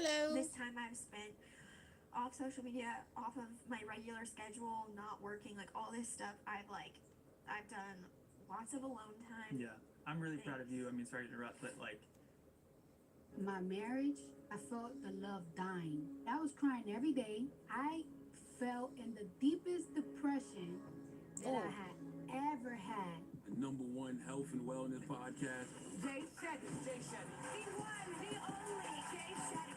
Hello. This time I've spent off social media, off of my regular schedule, not working, like all this stuff. I've done lots of alone time. Yeah, I'm really proud of you. I mean, sorry to interrupt, but like, My marriage, I felt the love dying. I was crying every day. I fell in the deepest depression that I had ever had. The number one health and wellness podcast. Jay Shetty. Jay Shetty. The one, the only Jay Shetty.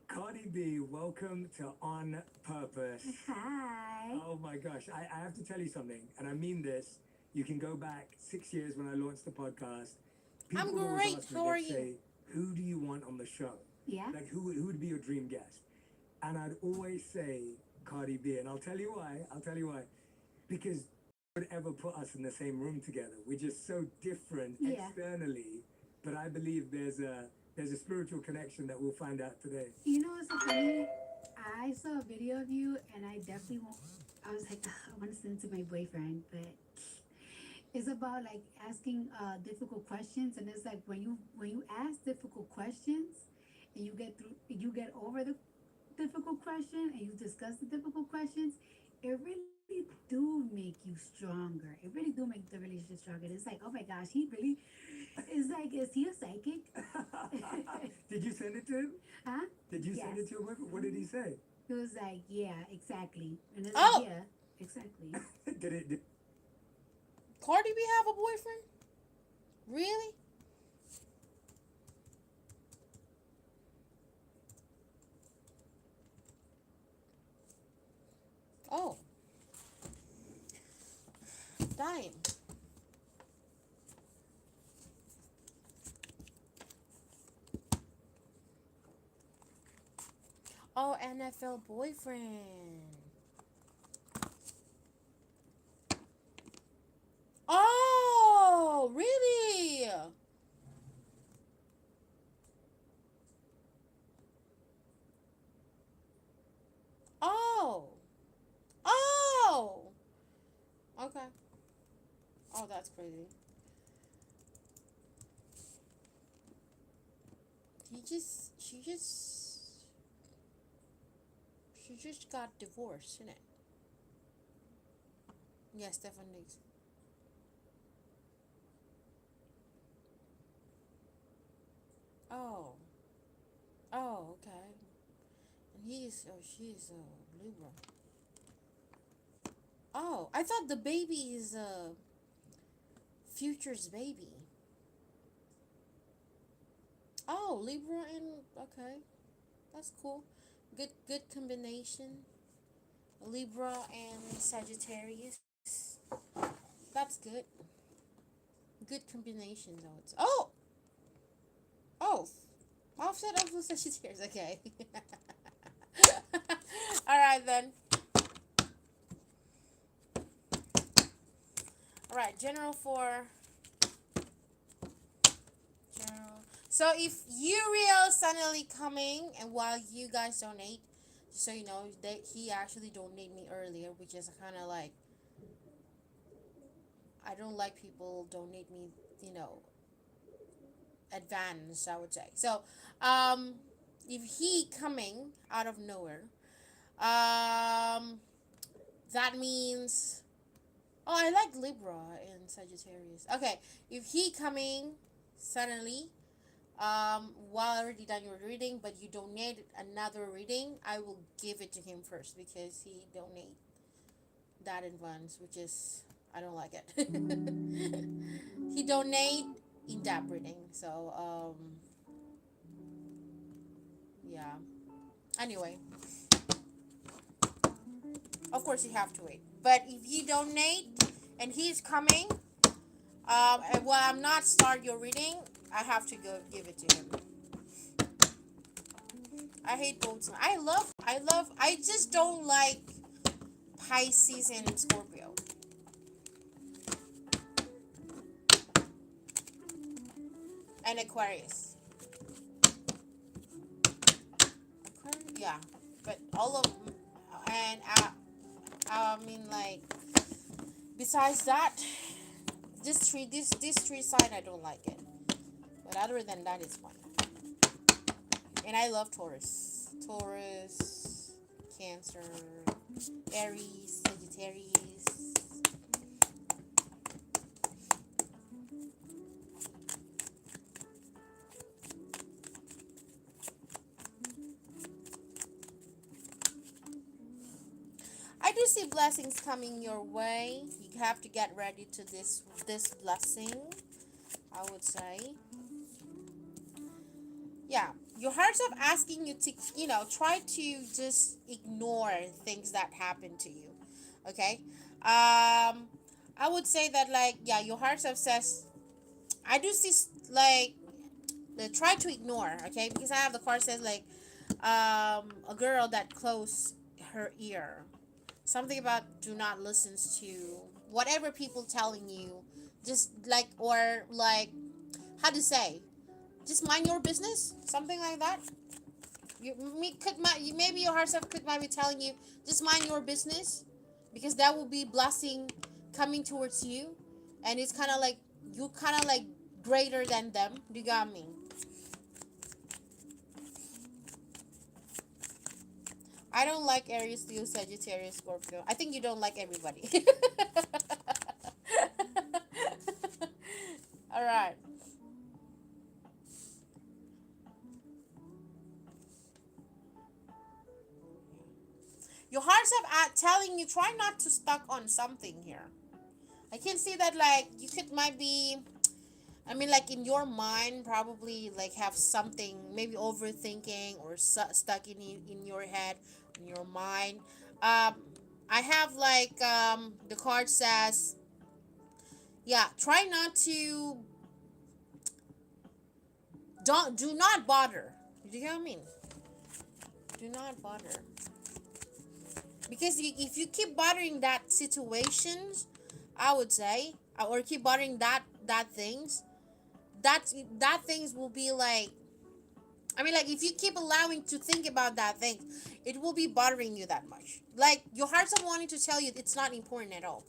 Cardi B, welcome to On Purpose. Hi. Oh my gosh, I have to tell you something, and I mean this. You can go back 6 years when I launched the podcast. I'm People always great. ask me, How are they'd you? say, who do you want on the show? Yeah. Like, who would be your dream guest? And I'd always say Cardi B, and I'll tell you why. Because would ever put us in the same room together. We're just so different externally, but I believe there's a spiritual connection that we'll find out today. You know what's so funny? I saw a video of you, and I definitely want. I was like, "Ugh, I want to send it to my boyfriend, but it's about like asking difficult questions, and it's like when you ask difficult questions, and you get over the difficult question, and you discuss the difficult questions, it really do make you stronger. It really do make the relationship stronger. It's like, oh my gosh, he really is like, is he a psychic? Did you send it to him? Huh? Did you send it to him? What did he say? He was like, yeah, exactly. And it's Oh! like, yeah, exactly. Did Cardi B have a boyfriend? Really? Oh. Damn. Oh, NFL boyfriend. Oh, really? Oh. Oh. Okay. Oh, that's crazy. She just got divorced, innit? Yes, definitely. Oh. Oh, okay. And she's a Libra. Oh, I thought the baby is Future's baby. Oh, Libra and okay, that's cool. Good combination. Libra and Sagittarius. That's good. Good combination, though. Oh, offset of the Sagittarius. Okay. All right then. All right, general. So if Uriel suddenly coming and while you guys donate, just so you know, that he actually donated me earlier, which is kind of like, I don't like people donate me, advance, I would say. So, if he coming out of nowhere, that means, oh, I like Libra and Sagittarius. Okay, if he coming suddenly, while I already done your reading, but you donate another reading, I will give it to him first because he donate that in advance, which is, I don't like it. He donate in that reading, so yeah. Anyway, of course you have to wait, but if you donate and he's coming, and while I'm not start your reading, I have to go give it to him. I hate both. I just don't like Pisces and Scorpio. And Aquarius. Yeah. But all of, and I mean, like, besides that, this tree sign, I don't like it. But other than that, it's fine. And I love Taurus. Taurus, Cancer, Aries, Sagittarius. I do see blessings coming your way. You have to get ready to this blessing, I would say. Yeah, your heart's of asking you to, try to just ignore things that happen to you. Okay? I would say that, like, yeah, your heart's of says, I do see, like, try to ignore, okay? Because I have the card says, like, a girl that closed her ear. Something about do not listen to whatever people telling you. Just like, or like, how to say, just mind your business, something like that. Maybe your heart self could might be telling you just mind your business, because that will be blessing coming towards you, and it's kind of like you kind of like greater than them. Do you got me? I don't like Aries, Leo, Sagittarius, Scorpio. I think you don't like everybody. All right. Your heart's up at telling you try not to stuck on something here. I can see that, like, you could might be, I mean, like, in your mind probably like have something, maybe overthinking or stuck in your head, in your mind. Um, I have like the card says, yeah, try not to, do not bother. Do you know what I mean? Do not bother. Because if you keep bothering that situations, I would say, or keep bothering that things, that that things will be like, I mean, like, if you keep allowing to think about that thing, it will be bothering you that much. Like, your heart's not wanting to tell you it's not important at all.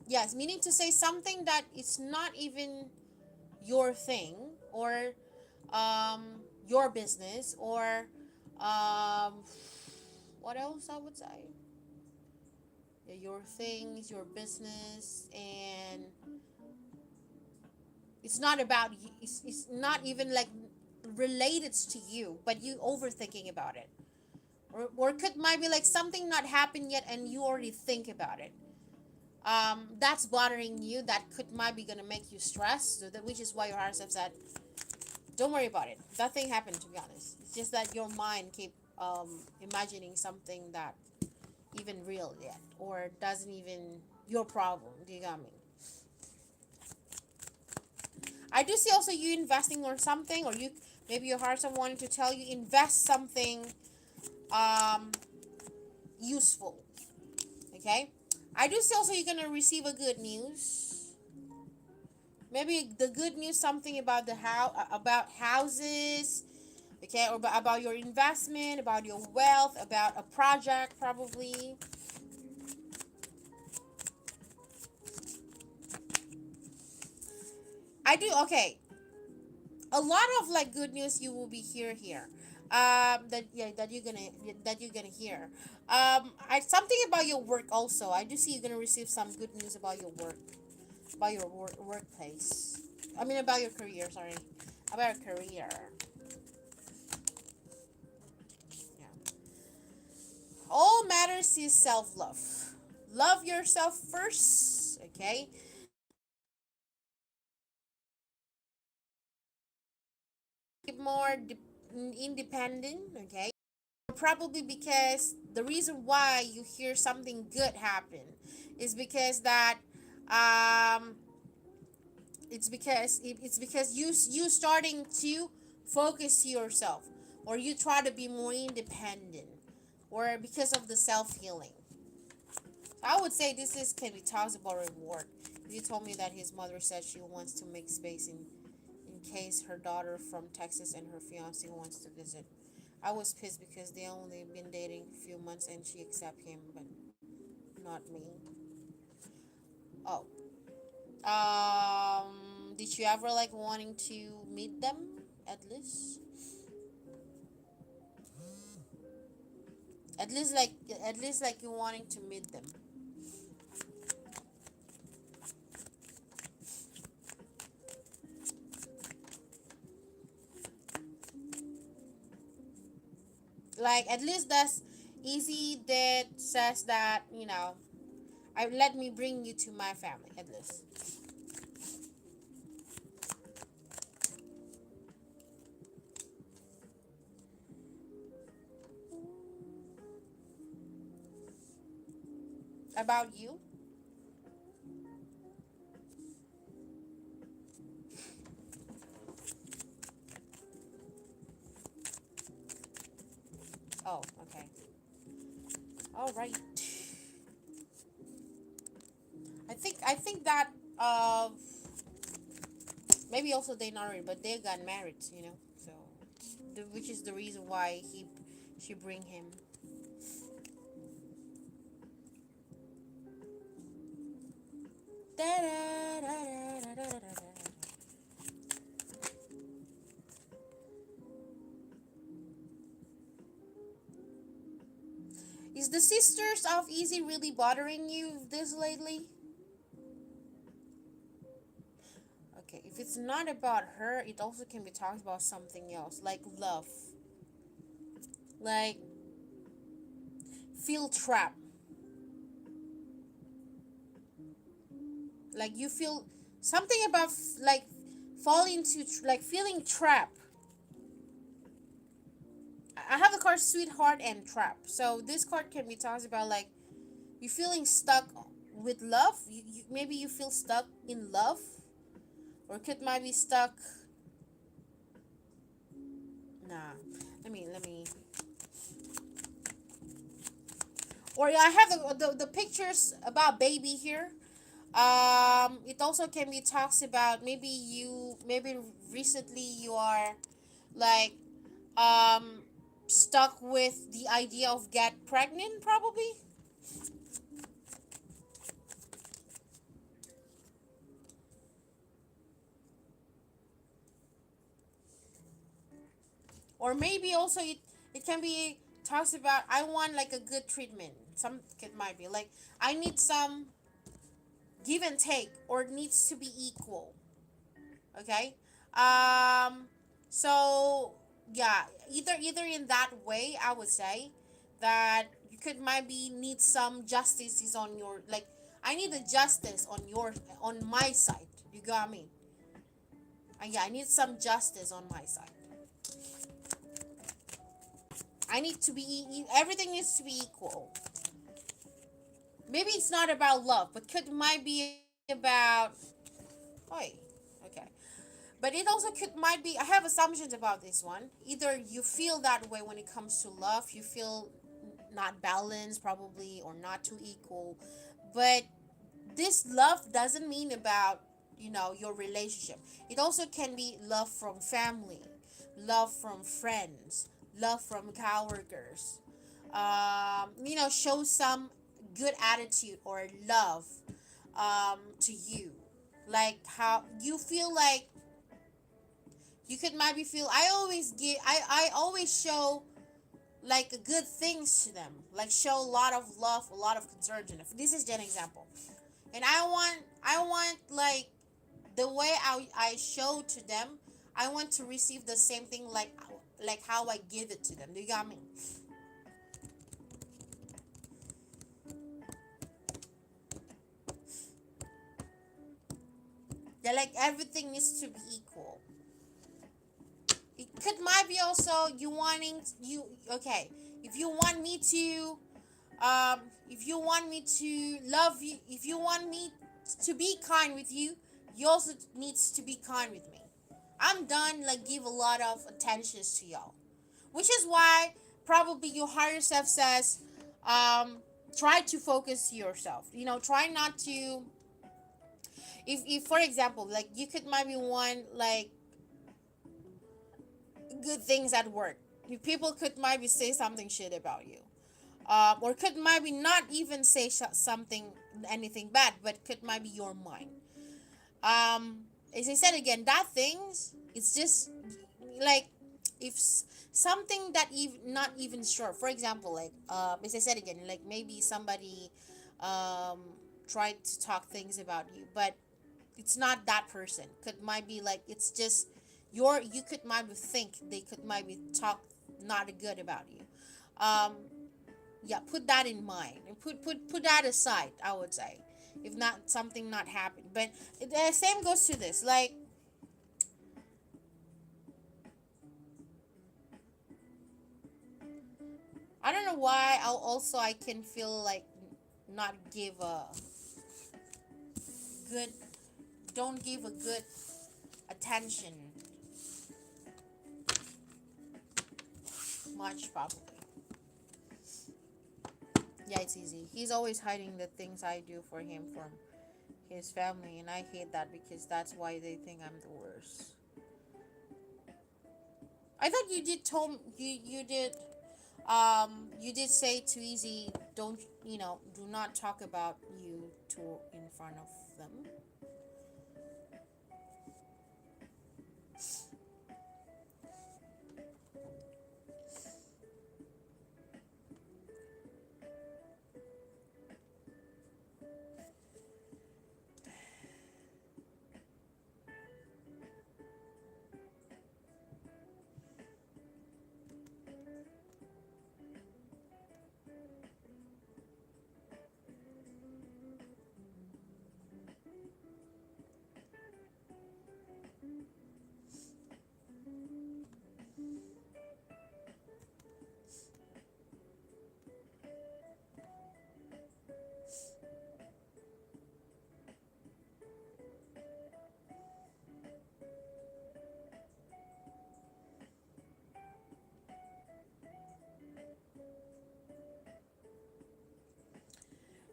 Yes, meaning to say something that it's not even your thing, or your business, or um what else I would say? Yeah, your things, your business, and it's not about you. It's not even like related to you, but you overthinking about it, or could might be like something not happened yet and you already think about it. That's bothering you. That could might be gonna make you stressed. So that, which is why your heart have said, don't worry about it. Nothing happened, to be honest. It's just that your mind keep imagining something that even real yet, or doesn't even your problem. Do you got me? I do see also you investing or something, or you maybe your heart of wanting to tell you invest something um useful. Okay, I do see also you're gonna receive a good news. Maybe the good news something about the how about houses, okay, or about your investment, about your wealth, about a project probably. I do, okay. A lot of like good news you will be here. That, yeah, that you're gonna hear. I something about your work also. I do see you're gonna receive some good news about your work, about your workplace. I mean about your career. Sorry, about your career. Yeah. All matters is self love. Love yourself first. Okay. More independent. Okay. Probably because the reason why you hear something good happen is because that um it's because you starting to focus yourself, or you try to be more independent, or because of the self-healing. I would say this is can be talks about reward. You told me that his mother said she wants to make space in case her daughter from Texas and her fiance wants to visit. I was pissed because they only been dating a few months and she accept him, but not me. Oh, Did you ever like wanting to meet them at least? At least like at least like you wanting to meet them. Like at least that's easy that says that, I let me bring you to my family at least. About you? Oh, okay. All right. I think that maybe also they not married, but they got married. So which is the reason why she bring him. Da-da-da-da-da-da-da-da. Is the sisters of Easy really bothering you this lately? Okay, if it's not about her, it also can be talked about something else, like love. Like feel trapped. Like you feel something about like fall into like feeling trapped. I have the card sweetheart and trap. So this card can be talked about like you feeling stuck with love. Maybe you feel stuck in love, or could might be stuck. Nah, let me. Or I have the pictures about baby here. It also can be talks about maybe recently you are like um stuck with the idea of get pregnant probably. Or maybe also it can be talks about I want like a good treatment. Some it might be like I need some give and take, or it needs to be equal. Okay. So yeah, either in that way I would say that you could maybe need some justice is on your like I need the justice on my side. You got me? Yeah, I need some justice on my side. I need to be everything needs to be equal. Maybe it's not about love, but could might be about. Oi, okay. But it also could might be. I have assumptions about this one. Either you feel that way when it comes to love, you feel not balanced probably or not too equal, but this love doesn't mean about your relationship. It also can be love from family, love from friends, love from coworkers. Show some good attitude or love to you, like how you feel like you could maybe feel I always show like good things to them, like show a lot of love, a lot of concern to them. This is just an example, and I want like the way I show to them, I want to receive the same thing like how I give it to them. Do you got me? They're like everything needs to be equal. It could might be also you wanting you okay. If you want me to if you want me to love you, if you want me to be kind with you, you also needs to be kind with me. I'm done like give a lot of attentions to y'all, which is why probably your higher self says um try to focus yourself, try not to if for example like you could maybe want like good things at work. People could maybe say something shit about you, or could maybe not even say something anything bad, but could maybe your mind. As I said again, that things, it's just like, if something that even not even sure, for example, like, as I said again, like maybe somebody um tried to talk things about you, but it's not that person, could might be like, it's just you could might be think they could might be talk not good about you. um yeah, put that in mind and put that aside, I would say, if not something not happened. But the same goes to this, like, I don't know why I can feel like not give a good don't give a good attention much, probably. Yeah, it's easy. He's always hiding the things I do for him from his family, and I hate that because that's why they think I'm the worst. I thought you did told you did say to Easy, don't, do not talk about you to in front of them.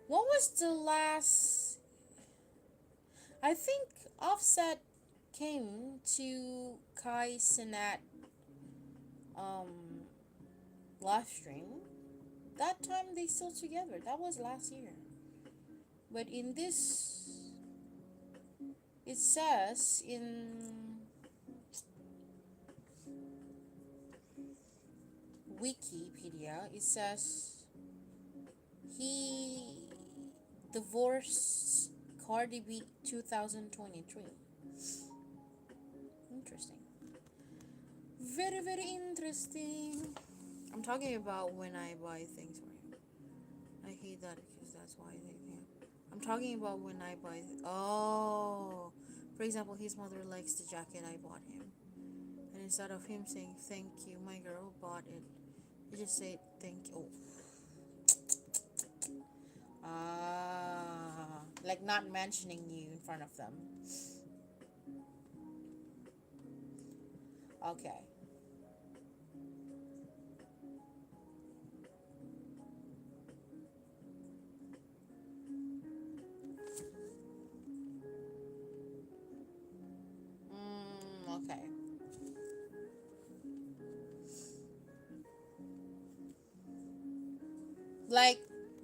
What was the last? I think Offset came to Kai Sinat um live stream. That time they still together. That was last year. But in this, it says in Wikipedia, it says he divorced Cardi B 2023. Interesting. Very, very interesting. I'm talking about when I buy things for him. I hate that because that's why they think. I'm talking about when I buy. Oh, for example, his mother likes the jacket I bought him, and instead of him saying thank you, my girl bought it, you just say thank you. Like not mentioning you in front of them. Okay. Okay. Like,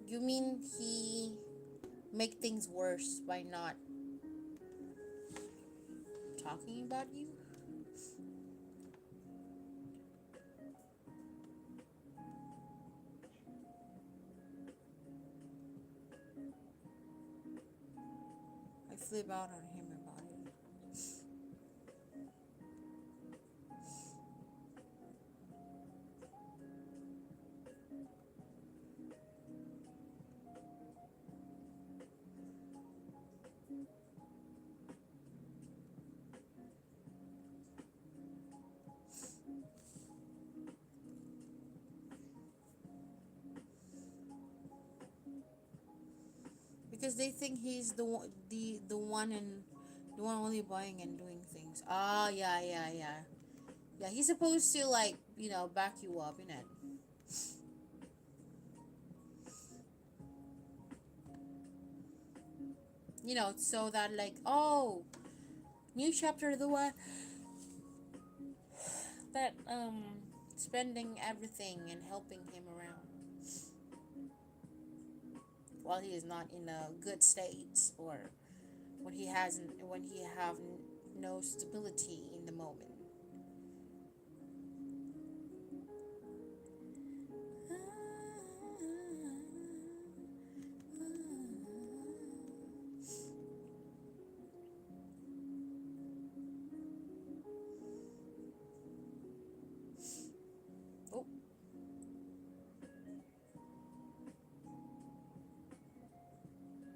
you mean he make things worse by not talking about you? I flip out on him about it. Because they think he's the one and the one only buying and doing things. Ah, yeah, yeah, yeah. Yeah, he's supposed to, like, back you up in it. So that, like, oh, new chapter, the one that spending everything and helping him around while he is not in a good state, or when he have no stability in the moment. Oh,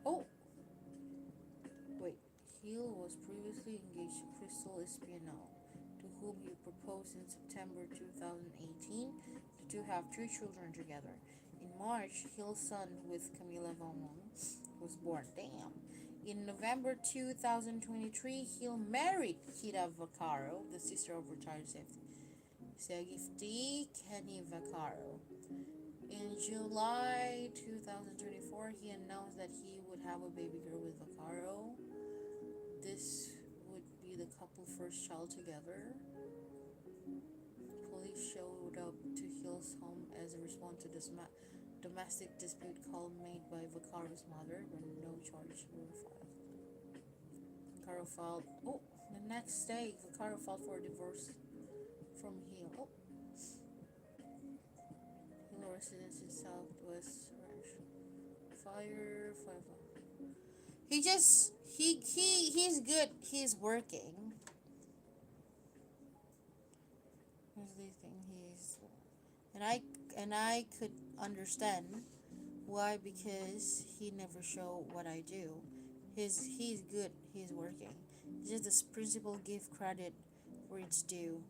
oh, wait. Hill was previously engaged to Crystal Espinal, to whom he proposed in September 2018. The two have three children together. In March, Hill's son with Camila Valmont was born. Damn. In November 2023, Hill married Kita Vaccaro, the sister of retired Segiftee Kenny Vaccaro. In July 2024, he announced that he would have a baby girl with Vaccaro. This would be the couple's first child together. Police showed up to Hill's home as a response to this domestic dispute call made by Vaccaro's mother, but no charges were filed. Vaccaro filed. Oh, the next day, Vaccaro filed for a divorce from Hill. Oh, Hill residence in Southwest Fire. He's good. He's working. Here's the thing. And I could understand why, because he never show what I do. He's good. He's working. Just this principal give credit where it's due.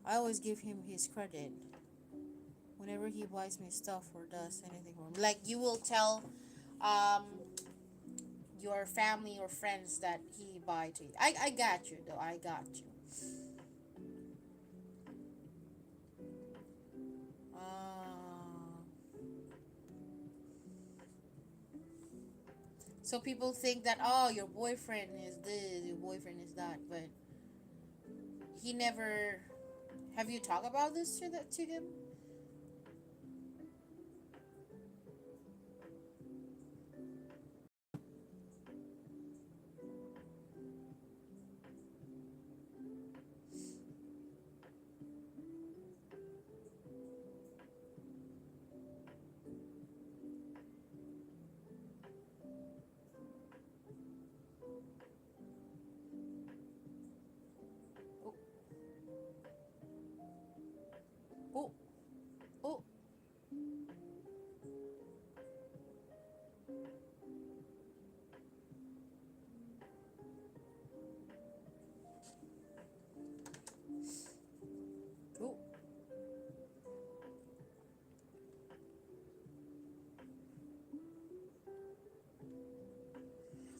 I always give him his credit whenever he buys me stuff or does anything for me. Like, you will tell um your family or friends that he buy to you. I got you though. I got you. So people think that, oh, your boyfriend is this, your boyfriend is that, but he never. Have you talked about this to him? Oh, oh, oh, oh.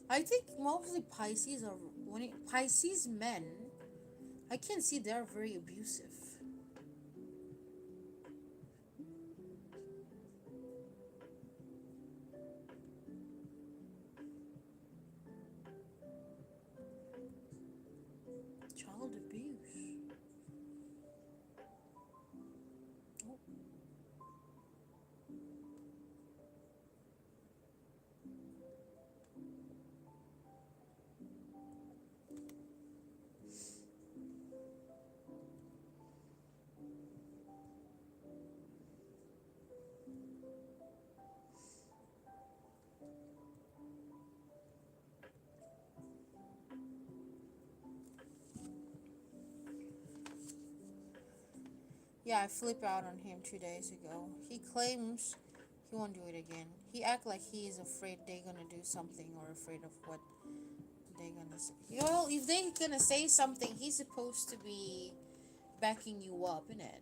I think mostly Pisces are Pisces men. I can see they're very abusive. Child abuse. Oh. Yeah, I flipped out on him 2 days ago. He claims he won't do it again. He act like he is afraid they're gonna do something or afraid of what they're gonna say. Well, if they're gonna say something, he's supposed to be backing you up, innit?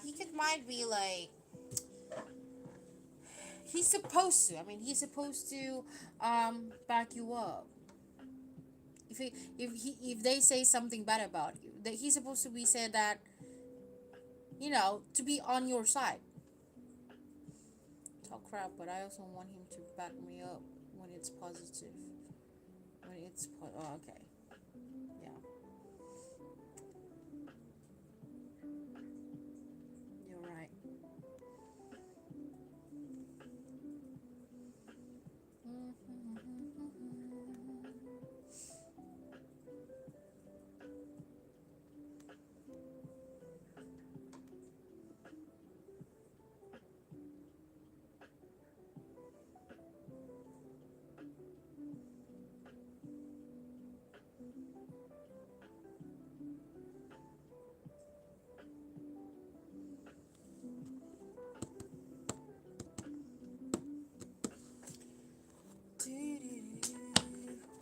He could might be like, he's supposed to. I mean, he's supposed to back you up. If they say something bad about you, that he's supposed to be said that to be on your side. Talk crap, but I also want him to back me up when it's positive. Oh, okay. Yeah, you're right.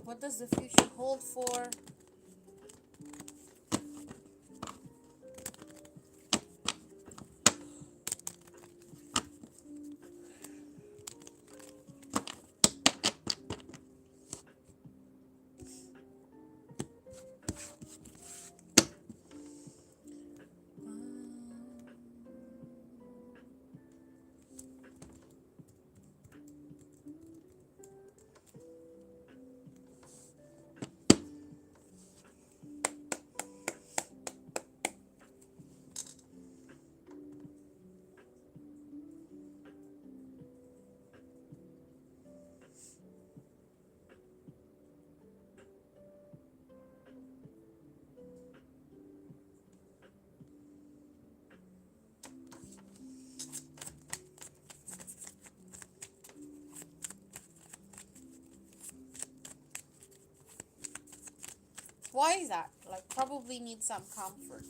What does the future hold for? Why is that? Like, probably need some comfort.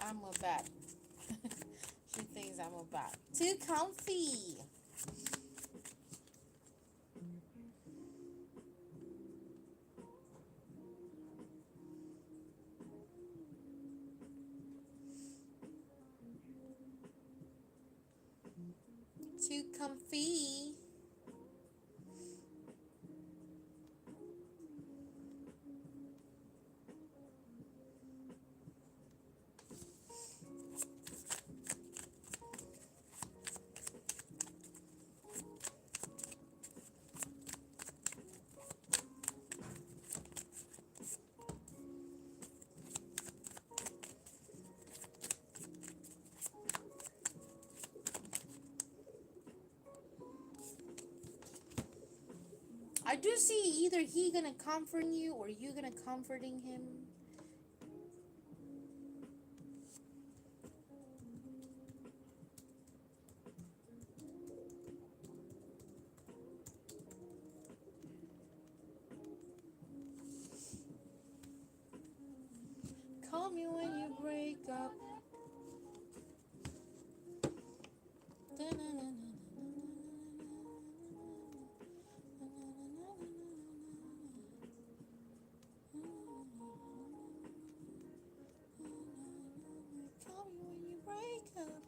I'm a bat. She thinks I'm a bat. Too comfy. Too comfy. I do see either he gonna comfort you or you gonna comforting him. Call me when you break up. Call me when you break up.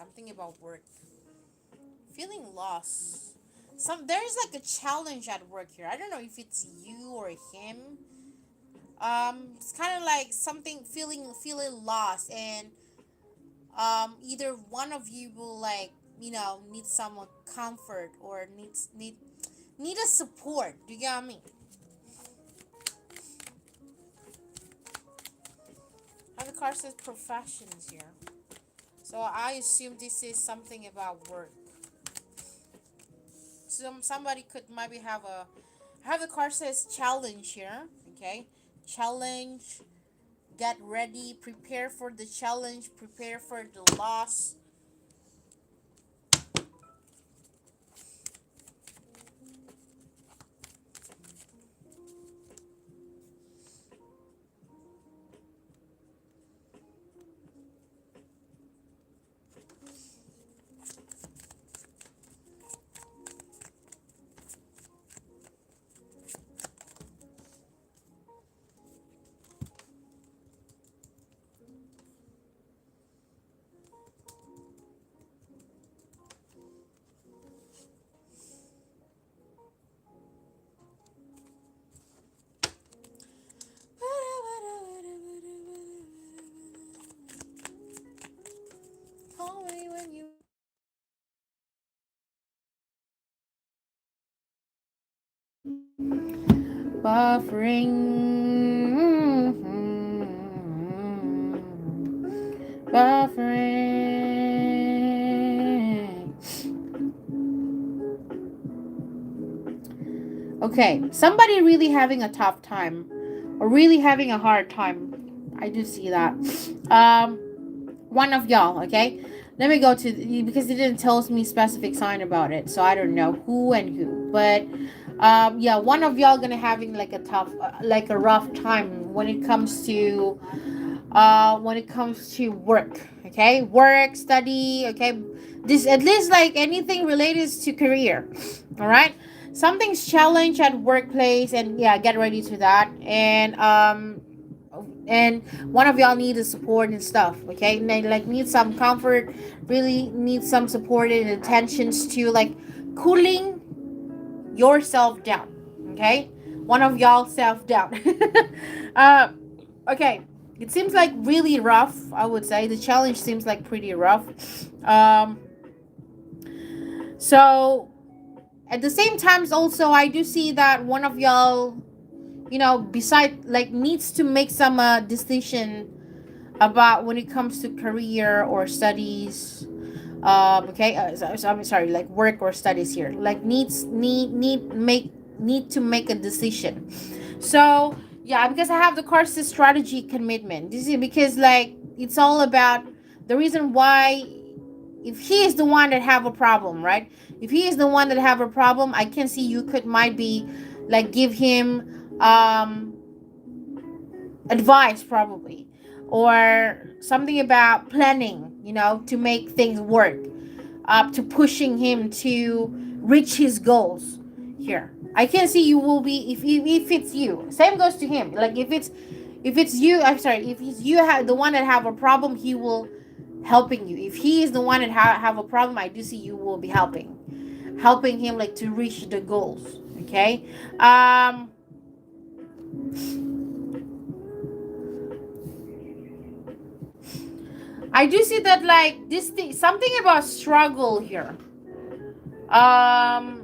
I'm thinking about work. Feeling lost. There's like a challenge at work here. I don't know if it's you or him. It's kind of like something feeling lost, and either one of you will like need some comfort or need need a support. Do you get me? How the card says professions here. So I assume this is something about work. Somebody could maybe have the card says challenge here. Okay, challenge. Get ready. Prepare for the challenge. Prepare for the loss. Call me when you buffering. Buffering. Okay, somebody really having a tough time or really having a hard time. I do see that. Um, one of y'all, okay? Let me go to because it didn't tell me specific sign about it, so I don't know who and who. But yeah, one of y'all gonna having like a tough, like a rough time when it comes to work. Okay, work, study. Okay, this at least like anything related to career. All right, something's challenge at workplace, and yeah, get ready to that. And one of y'all need the support and stuff. Okay, and they like need some comfort, really need some support and attentions to like cooling yourself down. Okay, one of y'all self down. uh, okay, it seems like really rough. I would say the challenge seems like pretty rough. Um, so at the same times, also I do see that one of y'all, beside like needs to make some decision about when it comes to career or studies. Okay, I'm sorry, like work or studies here, like need to make a decision. So yeah, because I have the card says strategy commitment. This is because like it's all about the reason why. If he is the one that have a problem, right? If he is the one that have a problem, I can see you could might be like give him advice probably, or something about planning, to make things work, up to pushing him to reach his goals here. I can see you will be if it's you. Same goes to him. Like if it's you, I'm sorry, if it's you have the one that have a problem, he will helping you. If he is the one that have a problem, I do see you will be helping him like to reach the goals. Okay. I do see that like this thing, something about struggle here.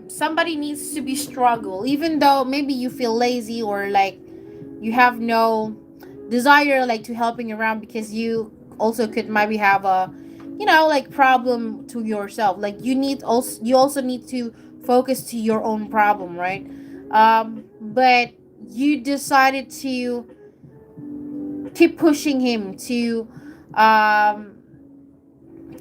Somebody needs to be struggle, even though maybe you feel lazy or like you have no desire like to helping around, because you also could maybe have a like problem to yourself. Like you also need to focus to your own problem, right? But you decided to keep pushing him to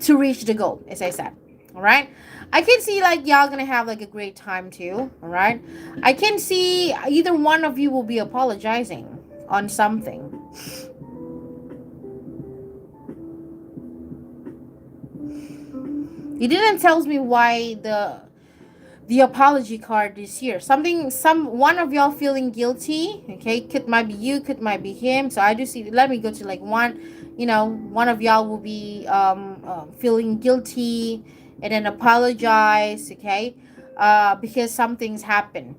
reach the goal, as I said. All right. I can see like y'all gonna have like a great time too. All right. I can see either one of you will be apologizing on something. It didn't tell me why the apology card is here. Some one of y'all feeling guilty. Okay, could might be you, could might be him. So I do see. Let me go to like one. One of y'all will be feeling guilty and then apologize. Okay, because something's happened.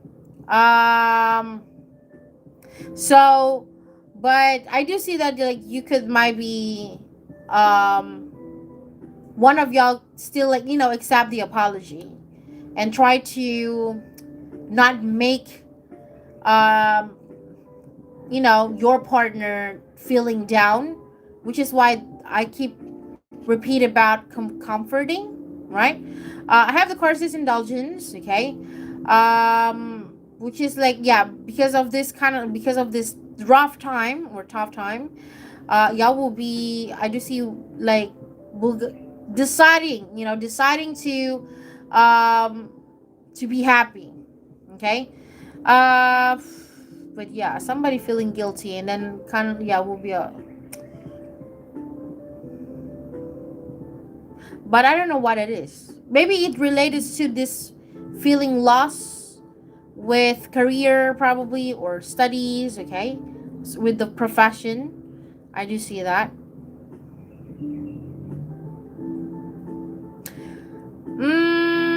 Um. So, but I do see that like you could might be um one of y'all still like accept the apology and try to not make um your partner feeling down, which is why I keep repeat about comforting, right? I have the courses indulgence, okay, which is like, yeah, because of this rough time or tough time, y'all will be, I do see, like, will deciding um to be happy, okay. uh but yeah, somebody feeling guilty, and then kind of, yeah, will be a, but I don't know what it is. Maybe it related to this feeling loss with career, probably, or studies, okay, with the profession. I do see that.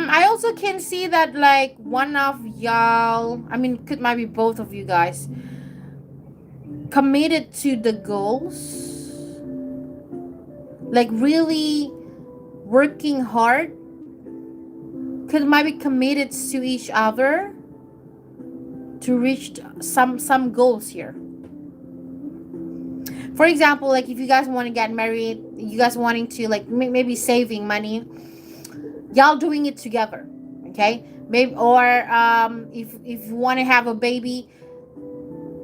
I also can see that, like, one of y'all, I mean, could might be both of you guys, committed to the goals, like really working hard, could might be committed to each other to reach some goals here. For example, like, if you guys want to get married, you guys wanting to, like, maybe saving money, y'all doing it together, okay. Maybe, or if you want to have a baby,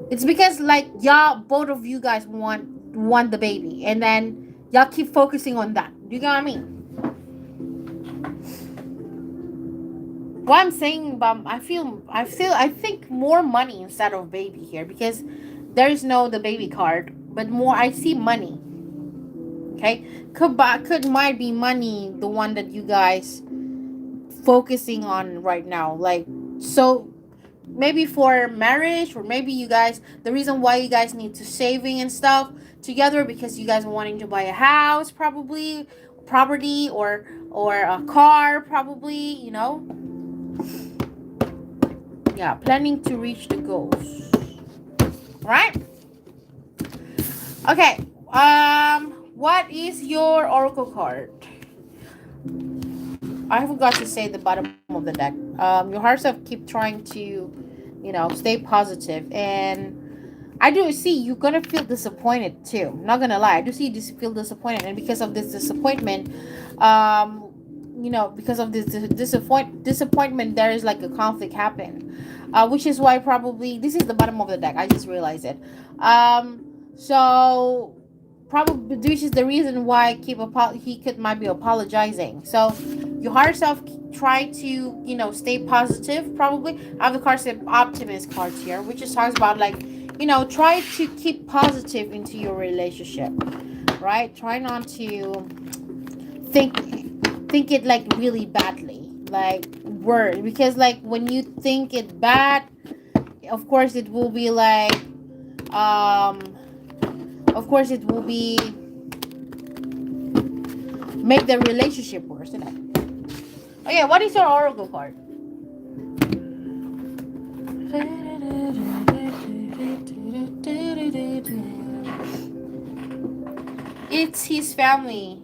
it's because, like, y'all, both of you guys want the baby, and then y'all keep focusing on that. Do you get what I mean? What I'm saying, I think more money instead of baby here, because there is no the baby card, but more I see money. Okay, could might be money the one that you guys focusing on right now, like, so maybe for marriage, or maybe you guys, the reason why you guys need to saving and stuff together, because you guys are wanting to buy a house, probably property, or a car, probably, yeah, planning to reach the goals, right? Okay, what is your oracle card? I forgot to say the bottom of the deck. Your heart self keep trying to, stay positive, and I do see you're gonna feel disappointed too. I'm not gonna lie, I do see you feel disappointed, and because of this disappointment, because of this disappointment, there is like a conflict happen, which is why probably this is the bottom of the deck. I just realized it. So probably which is the reason why he could might be apologizing. So your higher self try to stay positive. Probably I have the cards, optimist cards here, which just talks about, like, try to keep positive into your relationship, right? Try not to think it like really badly, like, word, because, like, when you think it bad, of course it will be like, of course it will be make the relationship worse, isn't it? Okay, what is your oracle card? It's his family.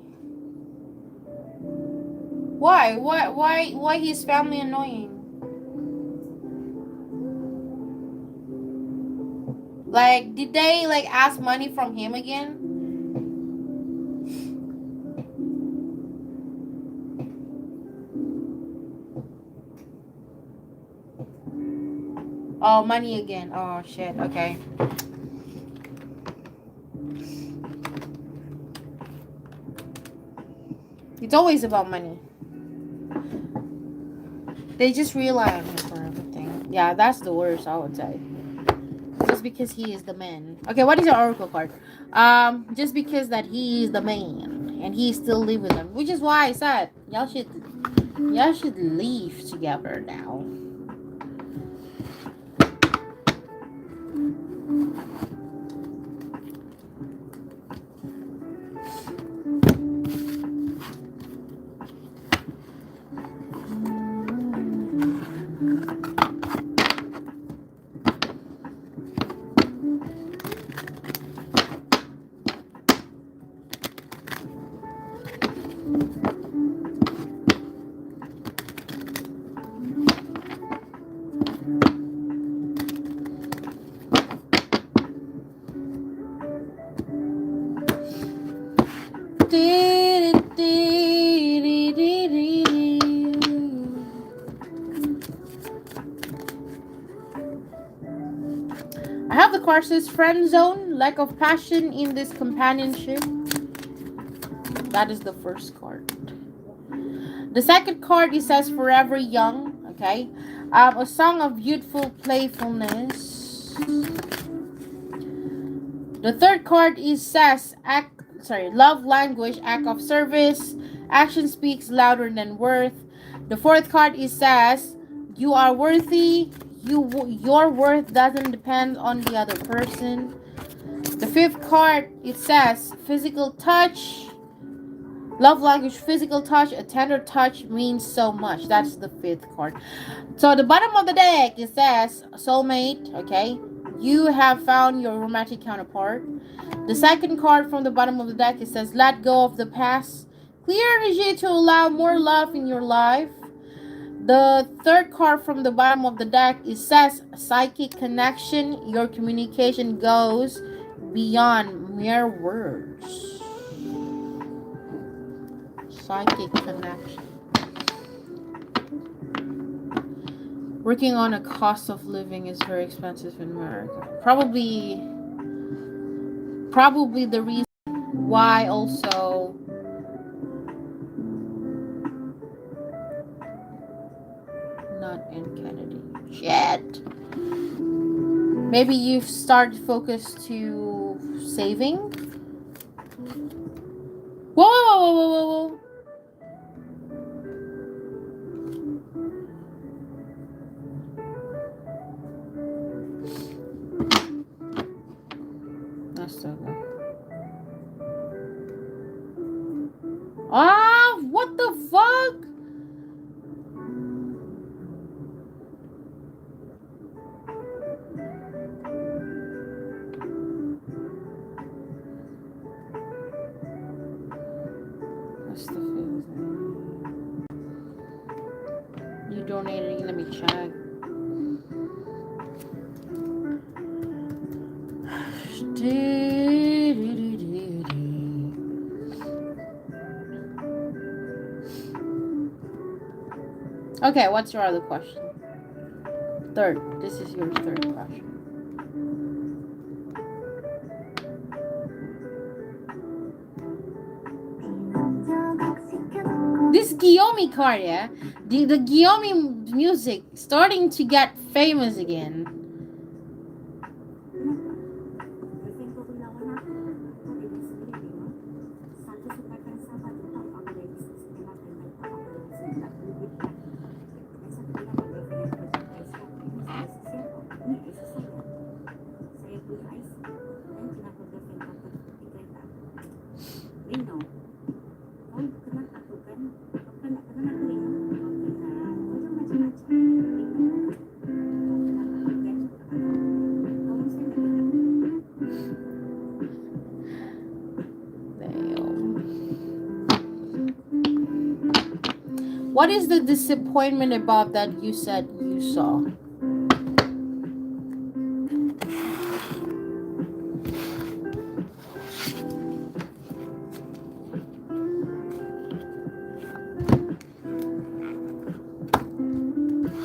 Why his family annoying? Like, did they, like, ask money from him again? Oh, money again. Oh, shit. Okay. It's always about money. They just rely on him for everything. Yeah, that's the worst, I would say. Just because he is the man. Okay, what is your oracle card? Just because that he is the man and he still live with them, which is why I said y'all should leave together now. I have the card says friend zone, lack of passion in this companionship. That is the first card. The second card it says forever young. Okay, a song of youthful playfulness. The third card is says love language, act of service. Action speaks louder than worth. The fourth card is says you are worthy. Your worth doesn't depend on the other person. The fifth card it says physical touch. Love language, physical touch, a tender touch means so much. That's the fifth card. So the bottom of the deck it says soulmate. Okay, you have found your romantic counterpart. The second card from the bottom of the deck it says let go of the past. Clear energy to allow more love in your life. The third card from the bottom of the deck it says psychic connection. Your communication goes beyond mere words. Psychic connection. Working on a cost of living is very expensive in America. Probably the reason why also not in Kennedy. Shit. Maybe you've started focus to saving. Whoa, whoa, whoa, whoa, whoa, whoa. That's so good. Ah, what the fuck? What's the fifth? You donated. Let me check. Okay, what's your other question? Third. This is your third question. This Guillaume card, yeah? The Guillaume music starting to get famous again. What is the disappointment about that you said you saw?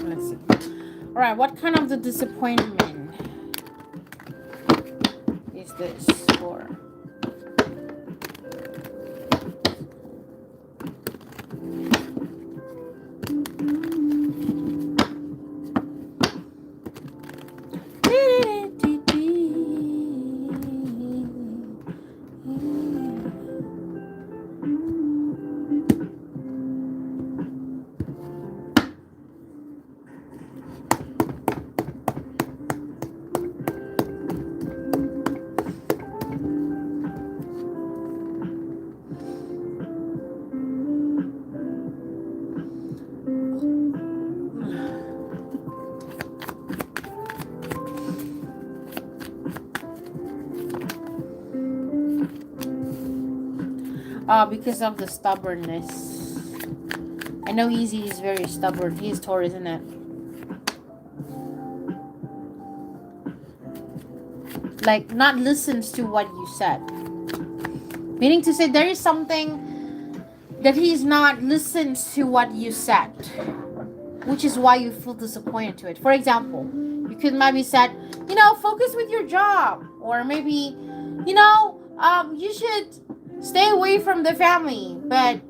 Let's see. All right, what kind of the disappointment is this for? Because of the stubbornness. I know Easy is very stubborn. He is Taurus, isn't it? Like, not listens to what you said. Meaning to say there is something that he's not listened to what you said, which is why you feel disappointed to it. For example, you could maybe said, focus with your job, or maybe, you should stay away from the family. But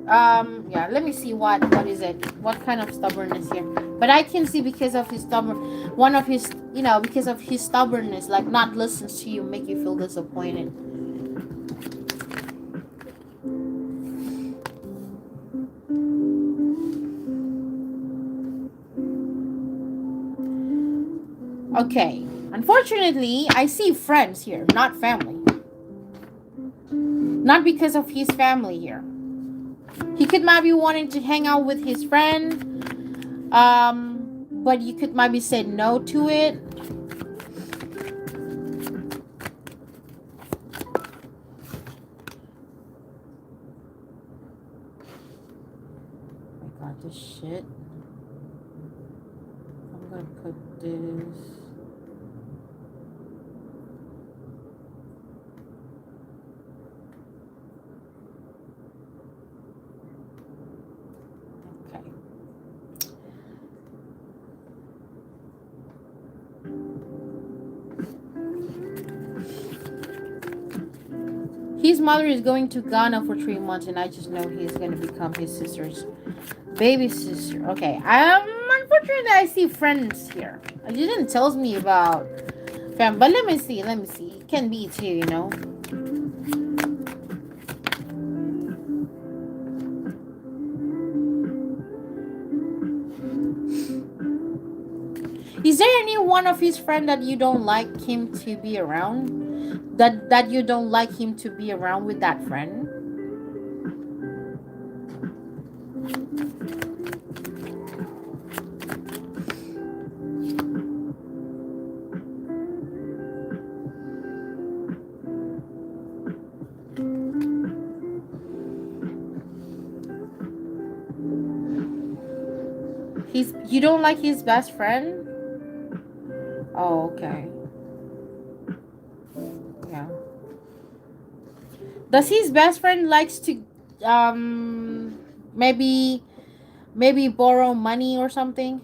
yeah, let me see what is it, what kind of stubbornness here. But I can see because of his because of his stubbornness, like not listens to you, make you feel disappointed. Okay, unfortunately, I see friends here, not family. Not because of his family here. He could maybe wanting to hang out with his friend, but you could maybe say no to it. Oh my god, this shit. I'm gonna put this. His mother is going to Ghana for 3 months, and I just know he's going to become his sister's baby sister. Okay, unfortunately, I see friends here. It didn't tells me about fam, but let me see. It can be too. Is there any one of his friend that you don't like him to be around? That you don't like him to be around with that friend? You don't like his best friend? Oh, okay. Yeah. Does his best friend likes to maybe borrow money or something?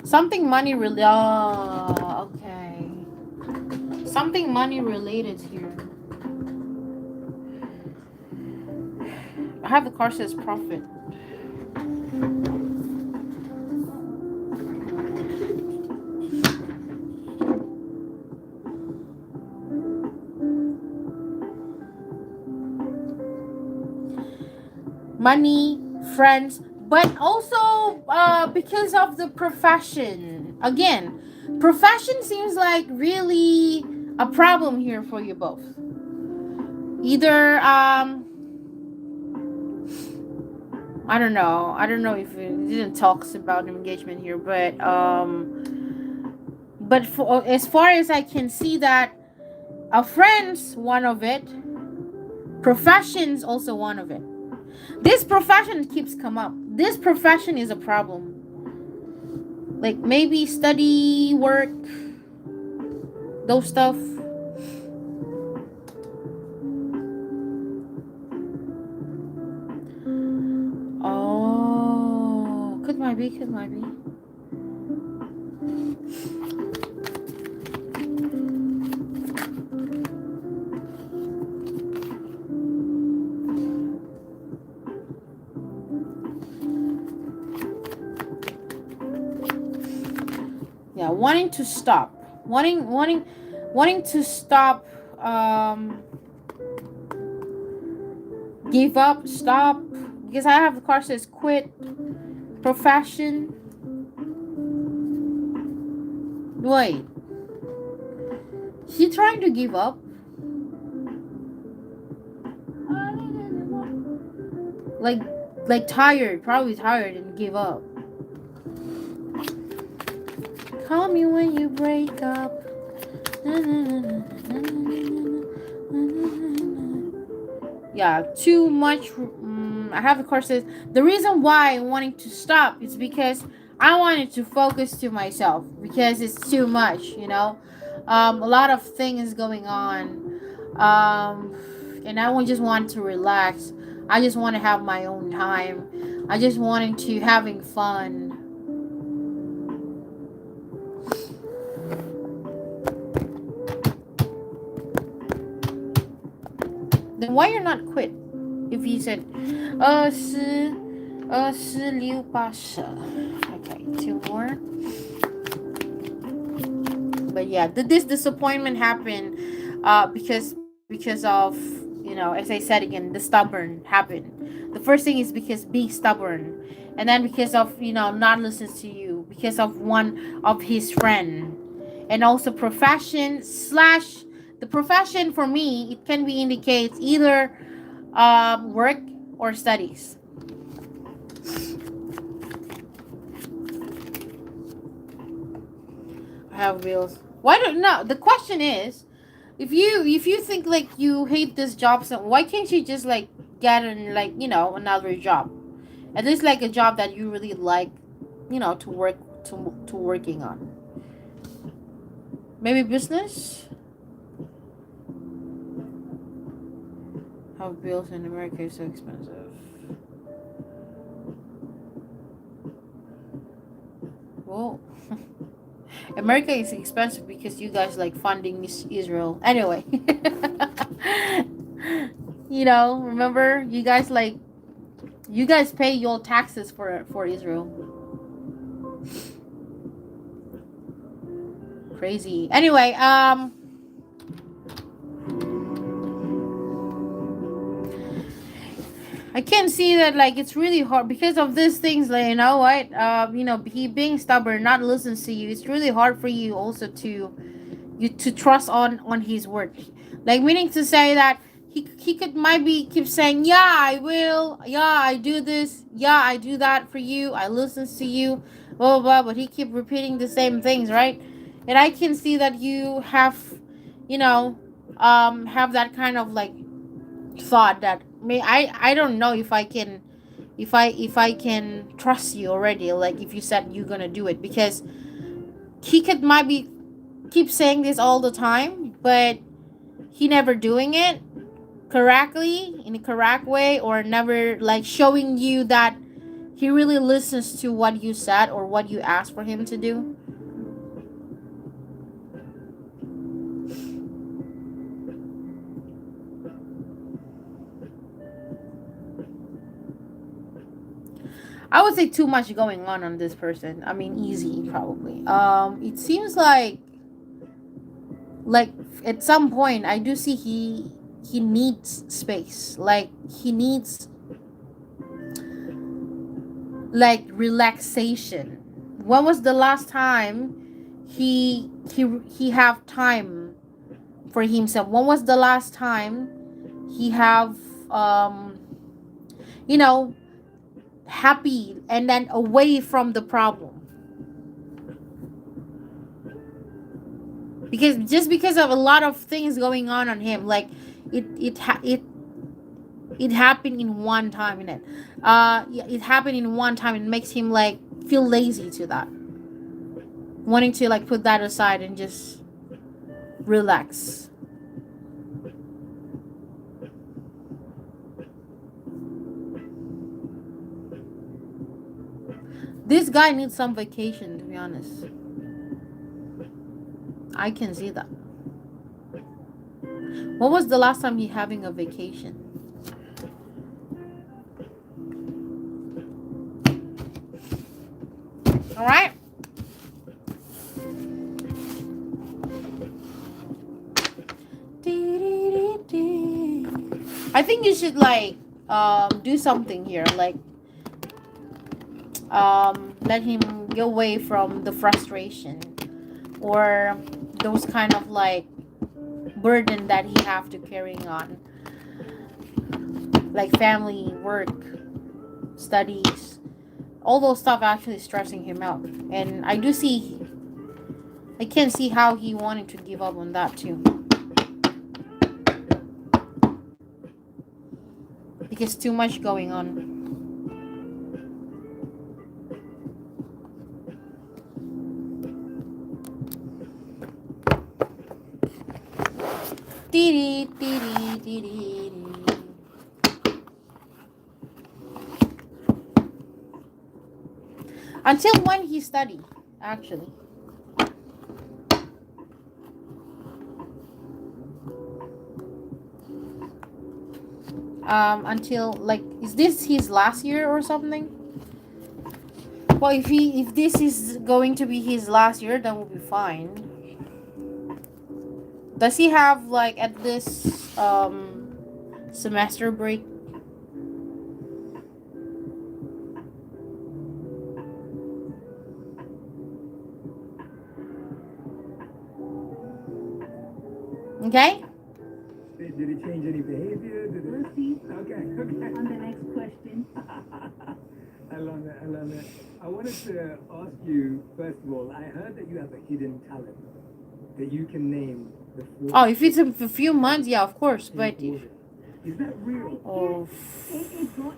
Something money related. Oh, okay. Something money related here. I have the card says profit. Money, friends, but also because of the profession. Again, profession seems like really a problem here for you both. Either I don't know if it didn't talks about engagement here, but for as far as I can see that a friend's one of it, profession's also one of it. This profession keeps come up. This profession is a problem. Like maybe study, work, those stuff. Oh, could might be. Yeah, wanting to stop, wanting to stop, give up, stop, because I have the card says quit, profession. Wait, he trying to give up? Like tired, probably tired and give up. Call me when you break up. yeah, too much. I have the courses. The reason why I'm wanting to stop is because I wanted to focus to myself because it's too much, a lot of things going on, and I would just want to relax. I just want to have my own time. I just wanted to having fun. Then why you're not quit? If you said, 26 okay, two more. But yeah, this disappointment happened, because of, as I said again, the stubborn happened. The first thing is because being stubborn, and then because of not listening to you, because of one of his friend, and also profession slash the profession for me, it can be indicates either work or studies. I have bills. Why don't no? The question is, if you think like you hate this job, so why can't you just like get an like another job, at least like a job that you really like, to work to working on. Maybe business. How bills in America is so expensive. Well, America is expensive because you guys like funding Israel. Anyway, remember you guys pay your taxes for Israel. Crazy. Anyway, I can see that like it's really hard because of these things. Like what, he being stubborn, not listen to you. It's really hard for you also to trust on his word. Like meaning to say that he could might be keep saying, yeah, I will, yeah, I do this, yeah, I do that for you, I listen to you, blah blah blah. But he keep repeating the same things, right? And I can see that you have that kind of like thought that I don't know if I can if I can trust you already, like if you said you're gonna do it, because he could might be keep saying this all the time, but he never doing it correctly in a correct way, or never like showing you that he really listens to what you said or what you asked for him to do. I would say too much going on this person. I mean, easy probably. It seems like at some point I do see he needs space. Like he needs like relaxation. When was the last time he have time for himself? When was the last time he have you know happy and then away from the problem? Because just because of a lot of things going on him, like it happened in one time in it. Yeah, it happened in one time. It makes him like feel lazy to that, wanting to like put that aside and just relax. This guy needs some vacation, to be honest. I can see that. When was the last time he having a vacation? All right. I think you should like do something here, like let him get away from the frustration or those kind of like burden that he have to carrying on, like family, work, studies, all those stuff actually stressing him out. And I can see how he wanted to give up on that too. because too much going on. Dee dee dee dee dee. Until when he studied, actually. Until like, is this his last year or something? Well, if this is going to be his last year, then we'll be fine. Does he have like at this semester break? Okay. Did he change any behavior? We'll see Okay. on the next question. I love it. I love it. I wanted to ask you, first of all, I heard that you have a hidden talent that you can name the four. Oh, if it's a few months, yeah, of course. But if, Is that real? oh,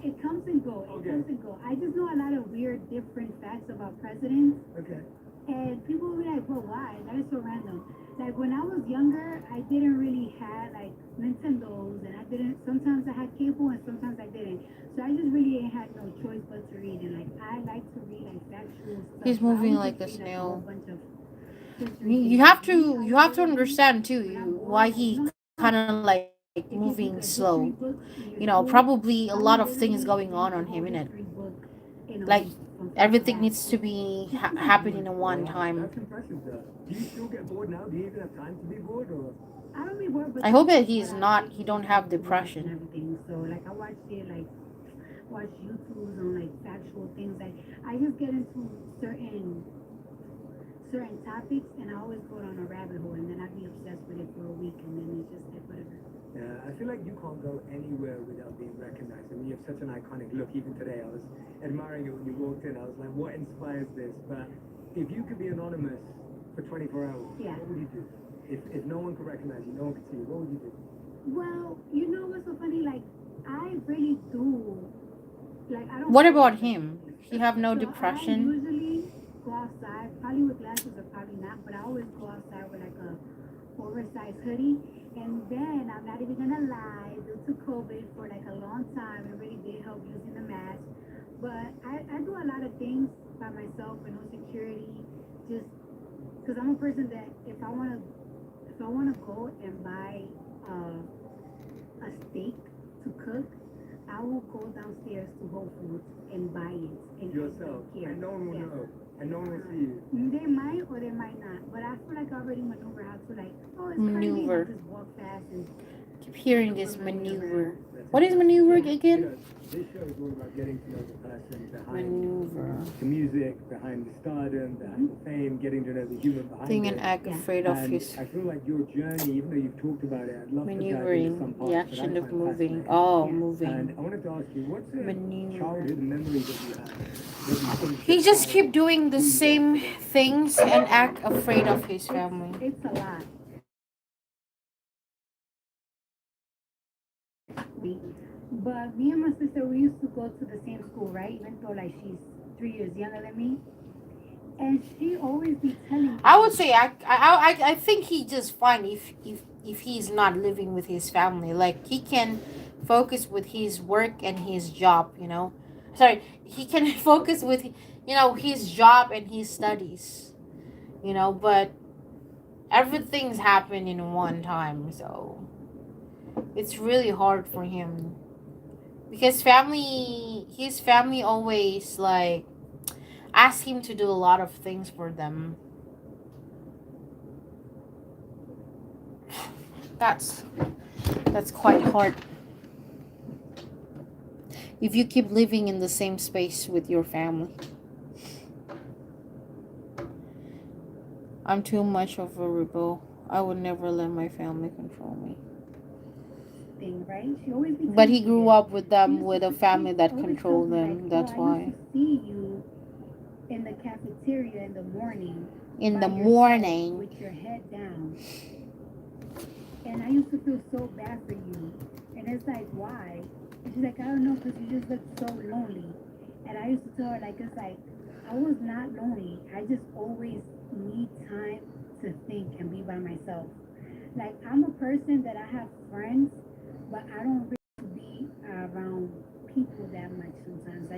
It comes and go. It Okay. comes and go. I just know a lot of weird, different facts about presidents, Okay. and people will be like, "Well, why? That is so random." Like when I was younger, I didn't really have like Nintendos, and I didn't. Sometimes I had cable, and sometimes I didn't. So I just really ain't had no choice but to read. And like I like to read like factual stuff. he's So I moving would like just a read, like, a whole snail. bunch of history You things. have Like, me, to I you have to literally, understand too when I'm why bored, like, he kind of like if you moving pick a slow. history book in your You know, school, probably a I lot would of things literally going read the on whole him in it. history book in a Like week from front to everything back. needs to be Just 'cause I'm happening bored. in one Wow, time. that's impressive, though. Do you still get bored now? Do you even have time to be bored, or? I don't be bored, but I hope that sometimes he's what I not. like He is don't like have to watch and depression. everything. So like I watch YouTubes on like factual things. Like I just get into certain topics, and I always go down a rabbit hole, and then I'd be obsessed with it for a week, and then it's just like whatever. Yeah, I feel like you can't go anywhere without being recognized. I mean, you have such an iconic look. Even today, I was admiring it when you walked in. I was like, what inspires this? But if you could be anonymous for 24 hours, Yeah. what would you do? If no one could recognize you, no one could see you, what would you do? Well, you know what's so funny? Like I really do. Like I don't. What care. about him? He have no So I depression. usually go outside, probably with glasses or probably not, but I always go outside with like a oversized hoodie. And then I'm not even gonna lie, due to COVID for like a long time, it really did help using the mask. But I do a lot of things by myself with no security, just because I'm a person that if I wanna go and buy a steak to cook, I will go downstairs to Whole Foods and buy it and cook Yourself. it here. And no one will Yeah. know. And no one will see you. They might or they might not, but I feel like I already maneuver how to like, oh, it's Cardi B, and Maneuver. I just walk fast and Keep hearing this maneuver. That's What is it. maneuver Yeah. You again? know, this show is all about getting to know the person behind Maneuver. the music, behind the stardom, behind the fame, getting to know the human behind Being it. an act Yeah. afraid of And his I feel like your journey, even though you've talked about it, I'd love to dive into some maneuvering, parts the that I action of find moving. fascinating. Oh, Yeah. And moving. I wanted to ask you, what's a Maneuver. childhood memory that you have that you think He just keep defines doing the who you are same today? things and act afraid of his family. it's a lot. But me and my sister, we used to go to the same school, right? Even though like she's 3 years younger than me, and she always be telling me. I would say I think he just fine if he's not living with his family. Like he can focus with his work and his job. You know, sorry, he can focus with his job and his studies. You know, but everything's happened in one time, so it's really hard for him because his family always like ask him to do a lot of things for them. That's quite hard if you keep living in the same space with your family. I'm too much of a rebel. I would never let my family control me. Thing, right? She always be But he telling me grew this. up with She them used with to- a family she that always controlled tells me, them. like, That's I why. used to see you in the cafeteria in the morning. In by the yourself morning. with your head down. And I used to feel so bad for you. And it's like, why? And she's like, I don't know, because you just look so lonely. And I used to tell her, like, it's like, I was not lonely. I just always need time to think and be by myself. Like, I'm a person that I have friends, but I don't really be around people that much sometimes.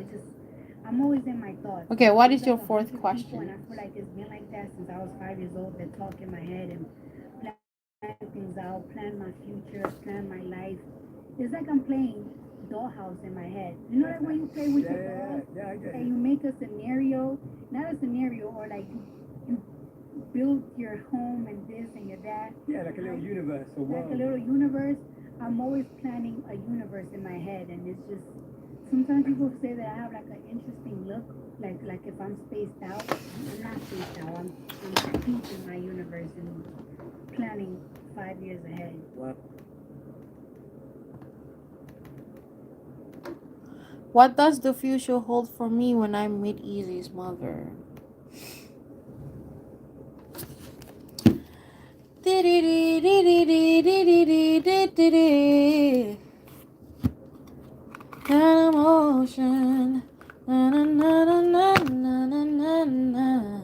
I'm always in my thoughts. Okay, what There's is your like fourth 100 people, and question? I feel like it's been like that since I was 5 years old. That talk in my head and plan things out, plan my future, plan my life. It's like I'm playing dollhouse in my head. You know, like when you play with your dolls I get and it. you make a scenario, not a scenario, or like you build your home and this and your that. Yeah, like a little universe or Like world. a little universe. I'm always planning a universe in my head, and it's just sometimes people say that I have like an interesting look, like if I'm spaced out. I'm not spaced out. I'm deep in my universe and planning 5 years ahead. Wow. What does the future hold for me when I meet Easy's mother? Emotion. Na, na, na, na, na, na, na, na.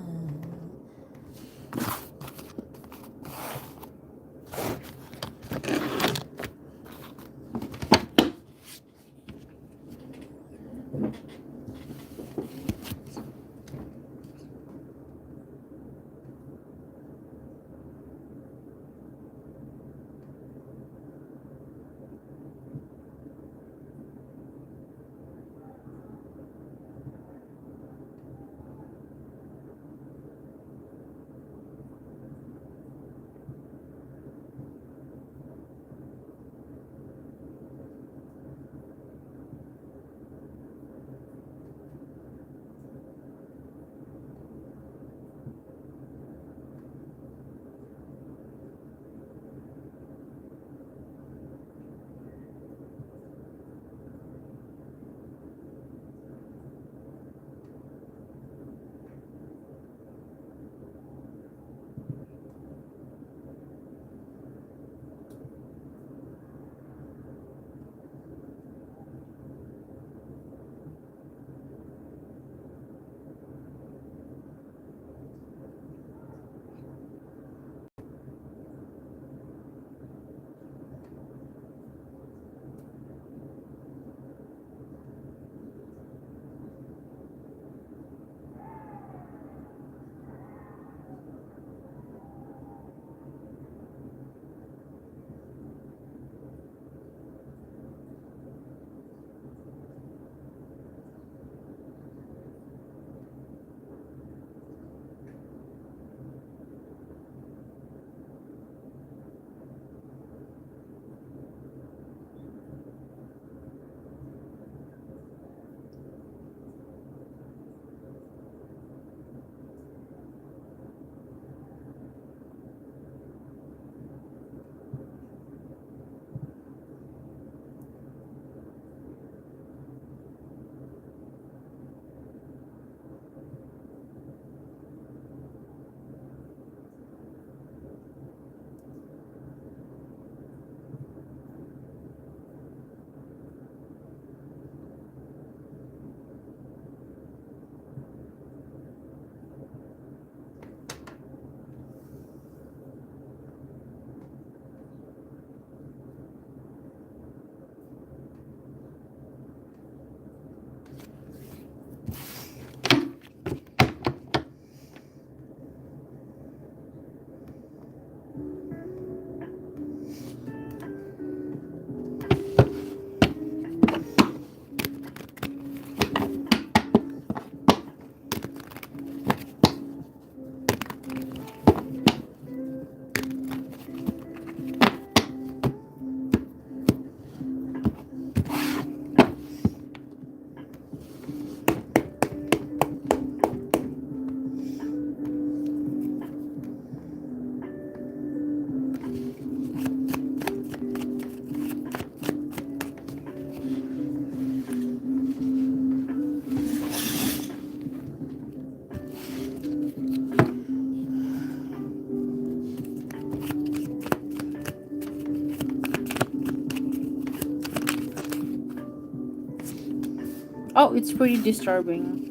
Oh, it's pretty disturbing.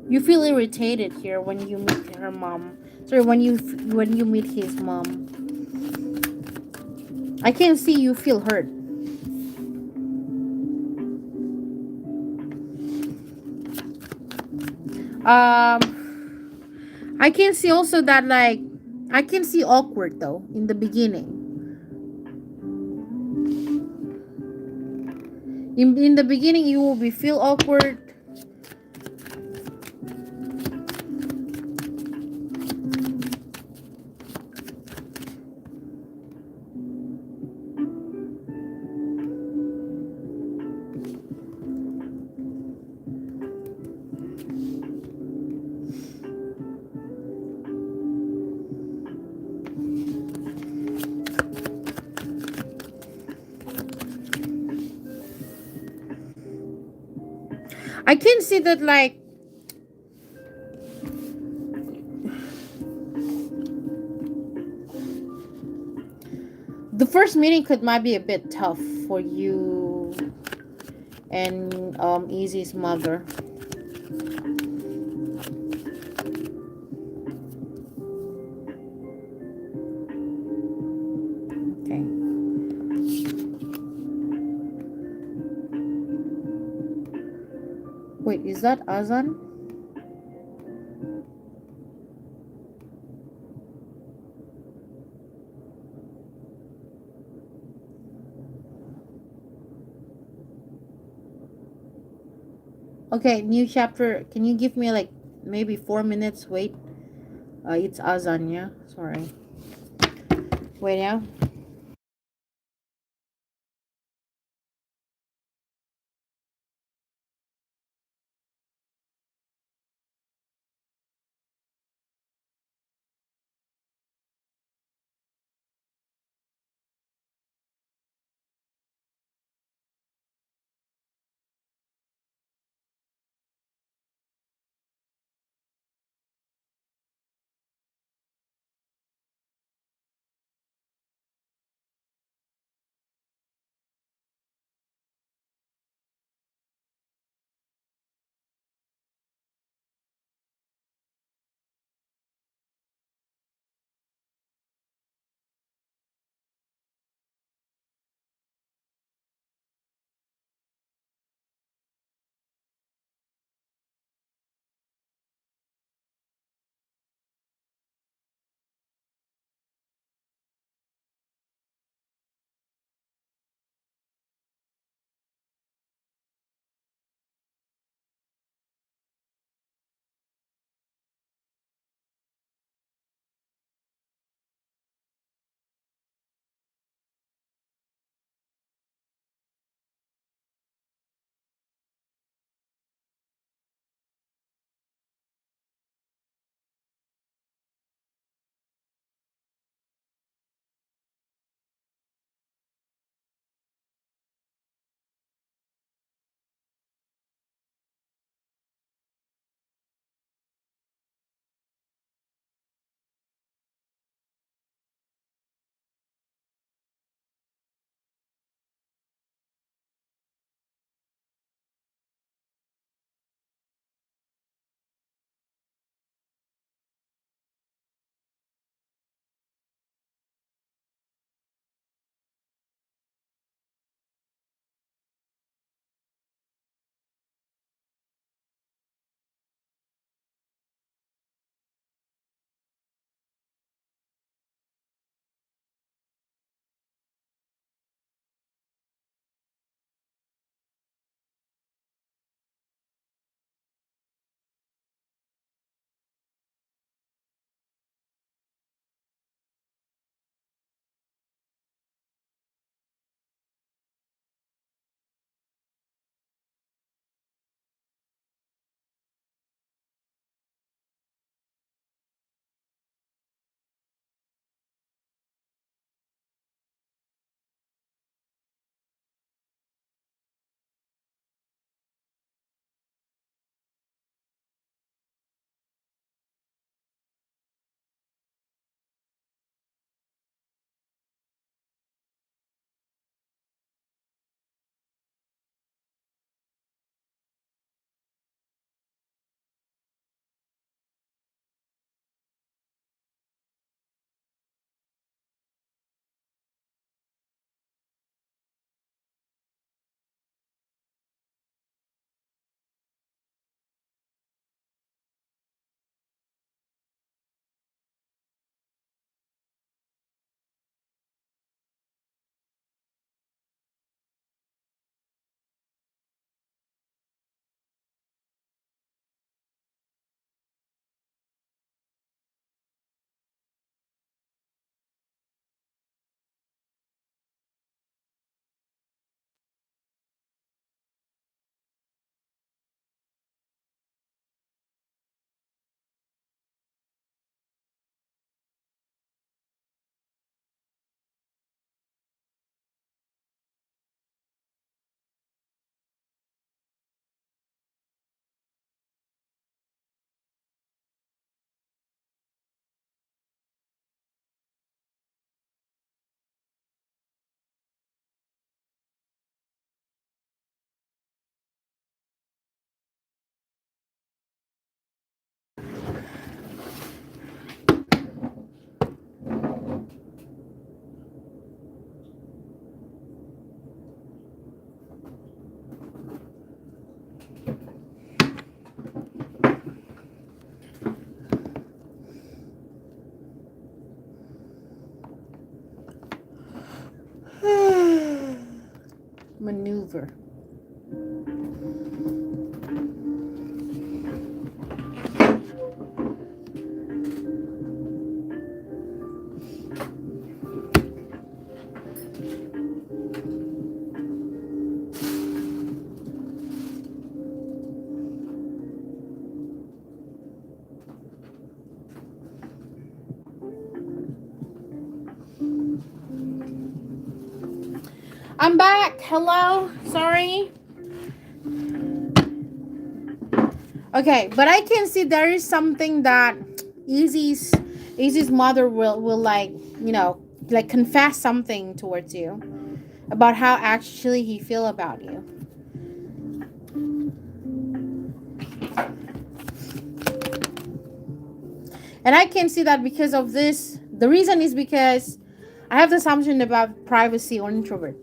You feel irritated here when you meet her mom. Sorry, when you meet his mom. I can see you feel hurt. I can see also that like I can see awkward though in the beginning. In the beginning you will be feel awkward. I can see that like the first meeting could might be a bit tough for you and Easy's mother. Okay. Wait, is that Azan? Okay, new chapter. Can you give me like maybe 4 minutes? Wait. It's Azan, yeah? Sorry. Wait now. maneuver. I'm back. Hello. Sorry. Okay, but I can see there is something that Easy's mother will like, like confess something towards you about how actually he feel about you. And I can see that because of this. The reason is because I have the assumption about privacy or introvert.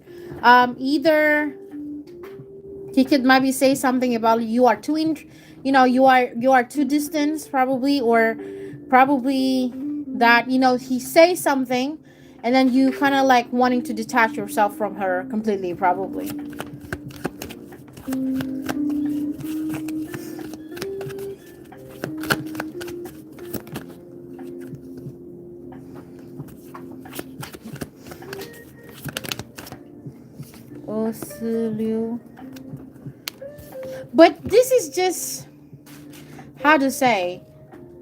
Either he could maybe say something about you are too you are too distant probably, or probably that he says something and then you kind of like wanting to detach yourself from her completely probably. Oh, but this is just how to say,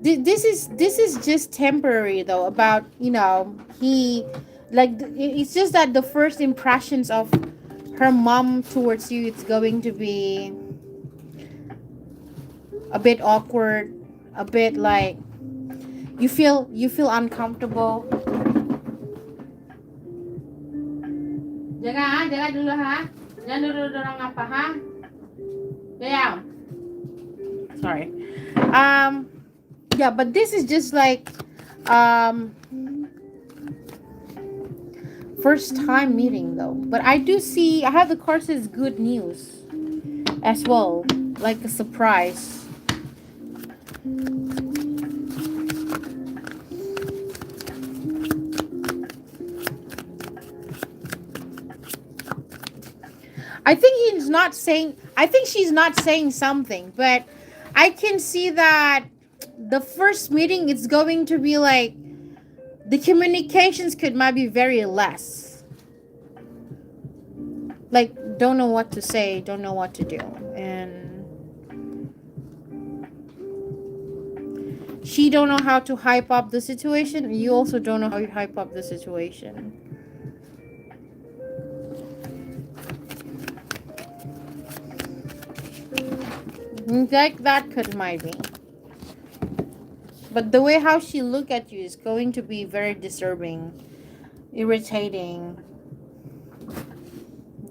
this is just temporary though, about he like it's just that the first impressions of her mom towards you, it's going to be a bit awkward, a bit like you feel uncomfortable. Jaga dulu ha. Jangan dulu dorong apa ha. Yeah. Sorry. Yeah, but this is just like um first time meeting though. But I have the cards as good news as well, like a surprise. I think she's not saying something, but I can see that the first meeting it's going to be like the communications could might be very less. Like don't know what to say, don't know what to do. And she don't know how to hype up the situation. You also don't know how you hype up the situation. Like that could might be. But the way how she look at you is going to be very disturbing, irritating.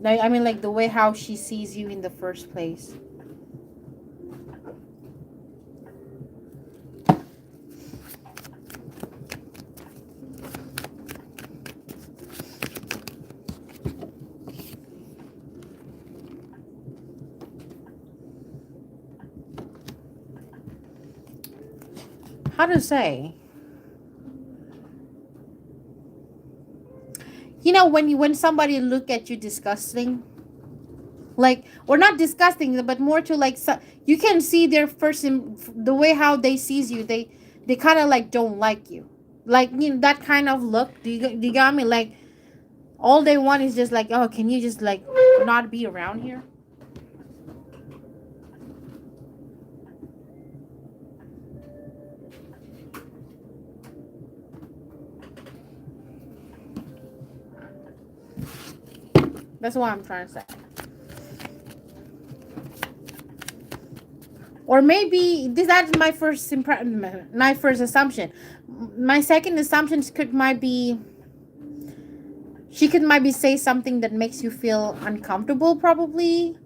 Like I mean like the way how she sees you in the first place. How to say? When somebody look at you disgusting, like, or not disgusting, but more to like you can see their the way how they sees you, they kind of like don't like you, like that kind of look. Do you got me? Like all they want is just like, oh, can you just like not be around here? That's what I'm trying to say. Or maybe that's my first assumption. My second assumption might be she could maybe say something that makes you feel uncomfortable, probably,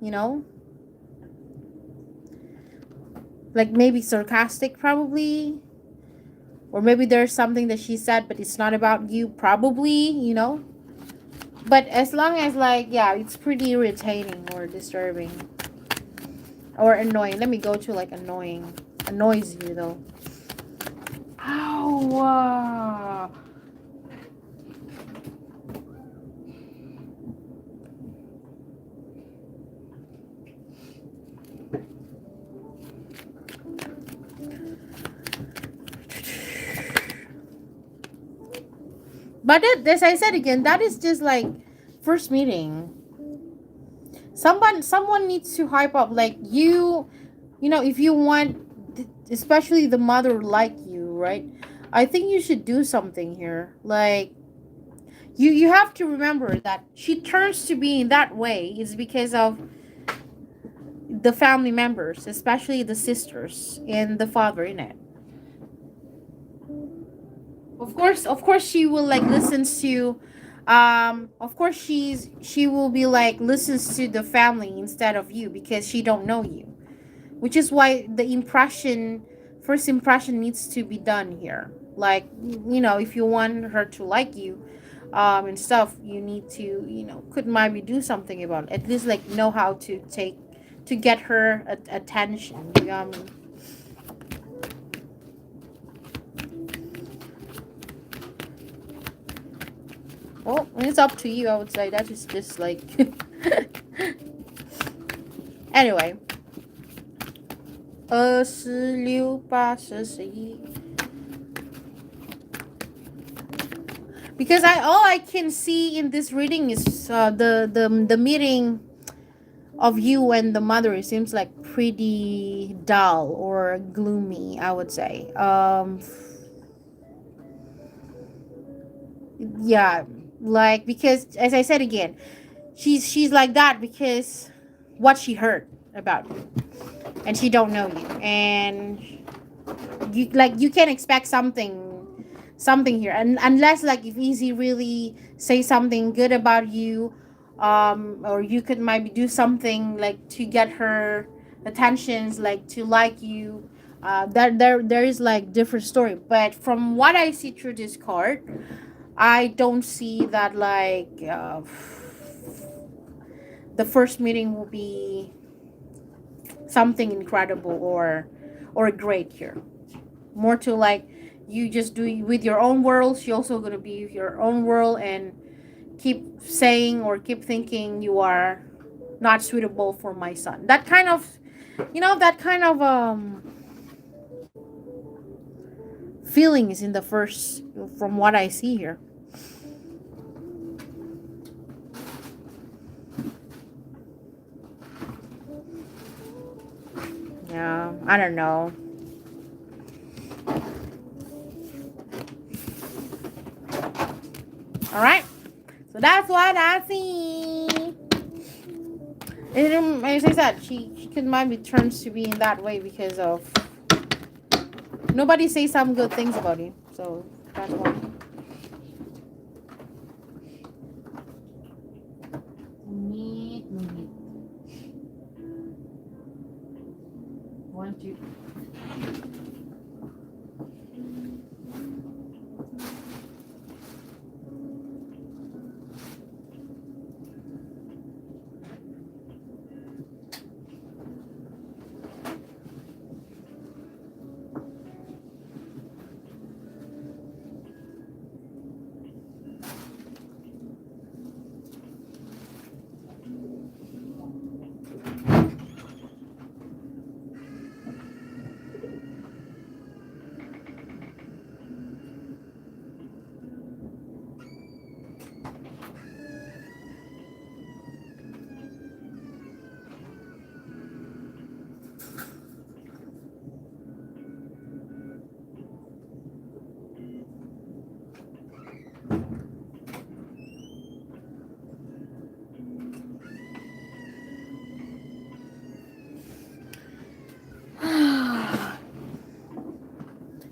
like maybe sarcastic, probably, or maybe there's something that she said but it's not about you, probably. But as long as like, yeah, it's pretty irritating or disturbing or annoying. Let me go to like annoying. Annoys you though. Ow. But as I said again, that is just like first meeting. Someone needs to hype up, like you know, if you want, especially the mother like you, right? I think you should do something here. Like you have to remember that she turns to be in that way is because of the family members, especially the sisters and the father in it. Of course she will like listens to of course she will be like listens to the family instead of you because she don't know you, which is why the impression first impression needs to be done here. Like, you know, if you want her to like you and stuff, you need to, you know, could maybe do something about it, at least like know how to take to get her attention, you know what I mean? Well, it's up to you, I would say. That is just like anyway. 26、28、11 because I all I can see in this reading is the meeting of you and the mother. It seems like pretty dull or gloomy, I would say. Yeah, like because as I said again, she's like that because what she heard about you, and she don't know you, and you like you can expect something here, and unless like if Easy really say something good about you, or you could maybe do something like to get her attentions, like to like you, there is like different story. But from what I see through this card, I don't see that like the first meeting will be something incredible or great here. More to like you just do with your own world. She also gonna be your own world and keep saying or keep thinking you are not suitable for my son. That kind of, you know, that kind of feelings in the first, from what I see here. Yeah, I don't know. All right, so that's what I see. And as I said, she could maybe turns to be in that way because of nobody says some good things about you. So that's why. Meet. One, two.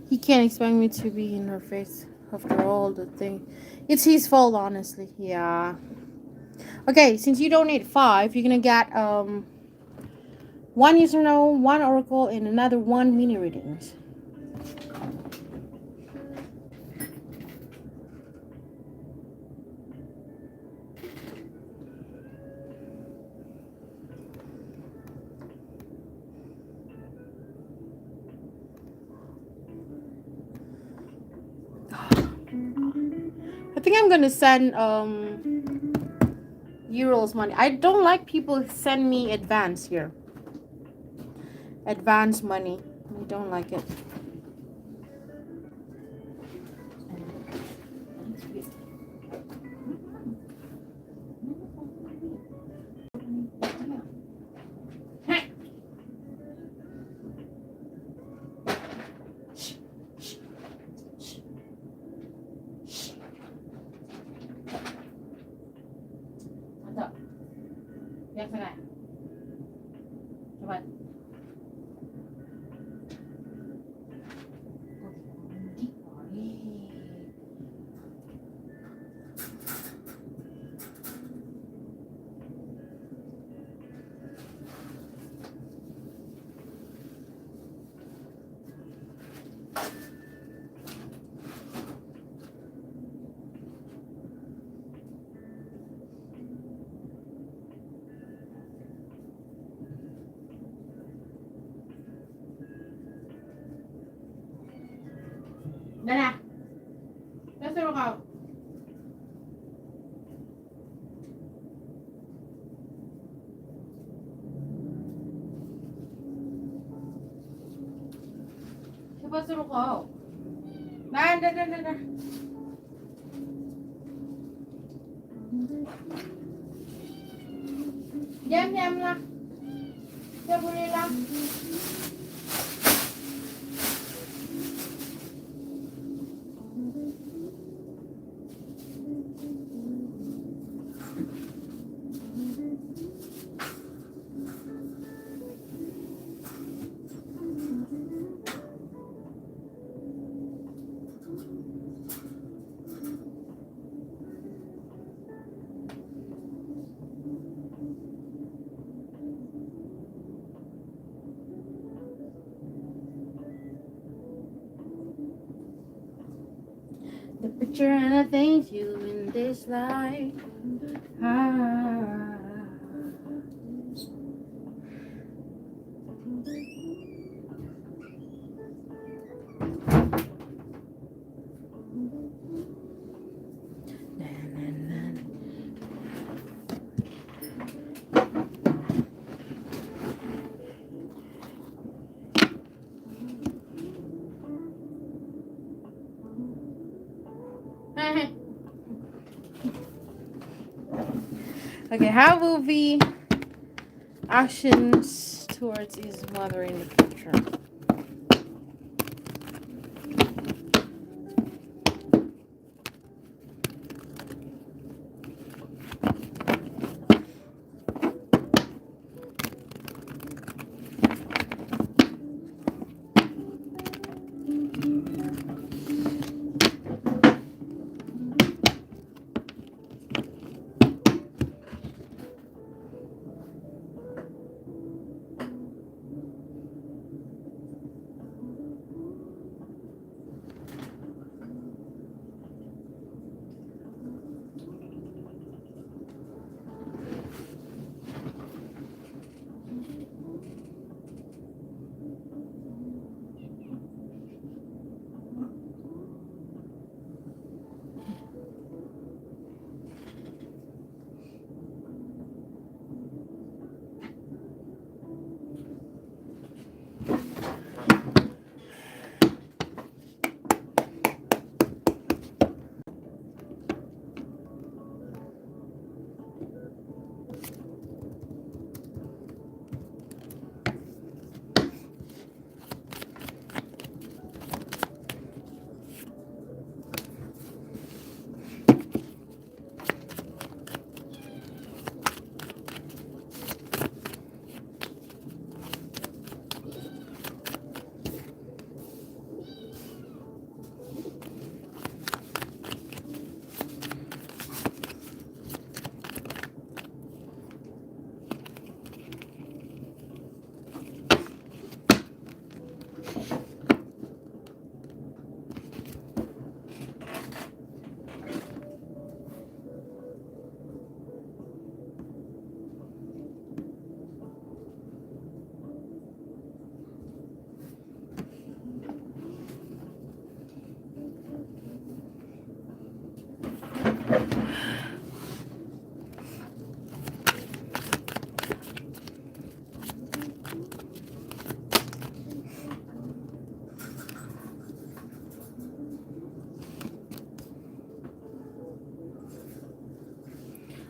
He can't expect me to be in her face after all the thing. It's his fault, honestly. Yeah. Okay, since you donate 5, you're gonna get one user know, one oracle, and another one mini readings. I think I'm gonna send euros money. I don't like people send me advance here. Advance money. I don't like it. Lihat sana. Cepat. Dah. Dah suruh kau. Cepat suruh kau. Dah. Diam lah. Dia boleh lah. The picture and the things you in this life. Okay, how will be actions towards his mother in the future?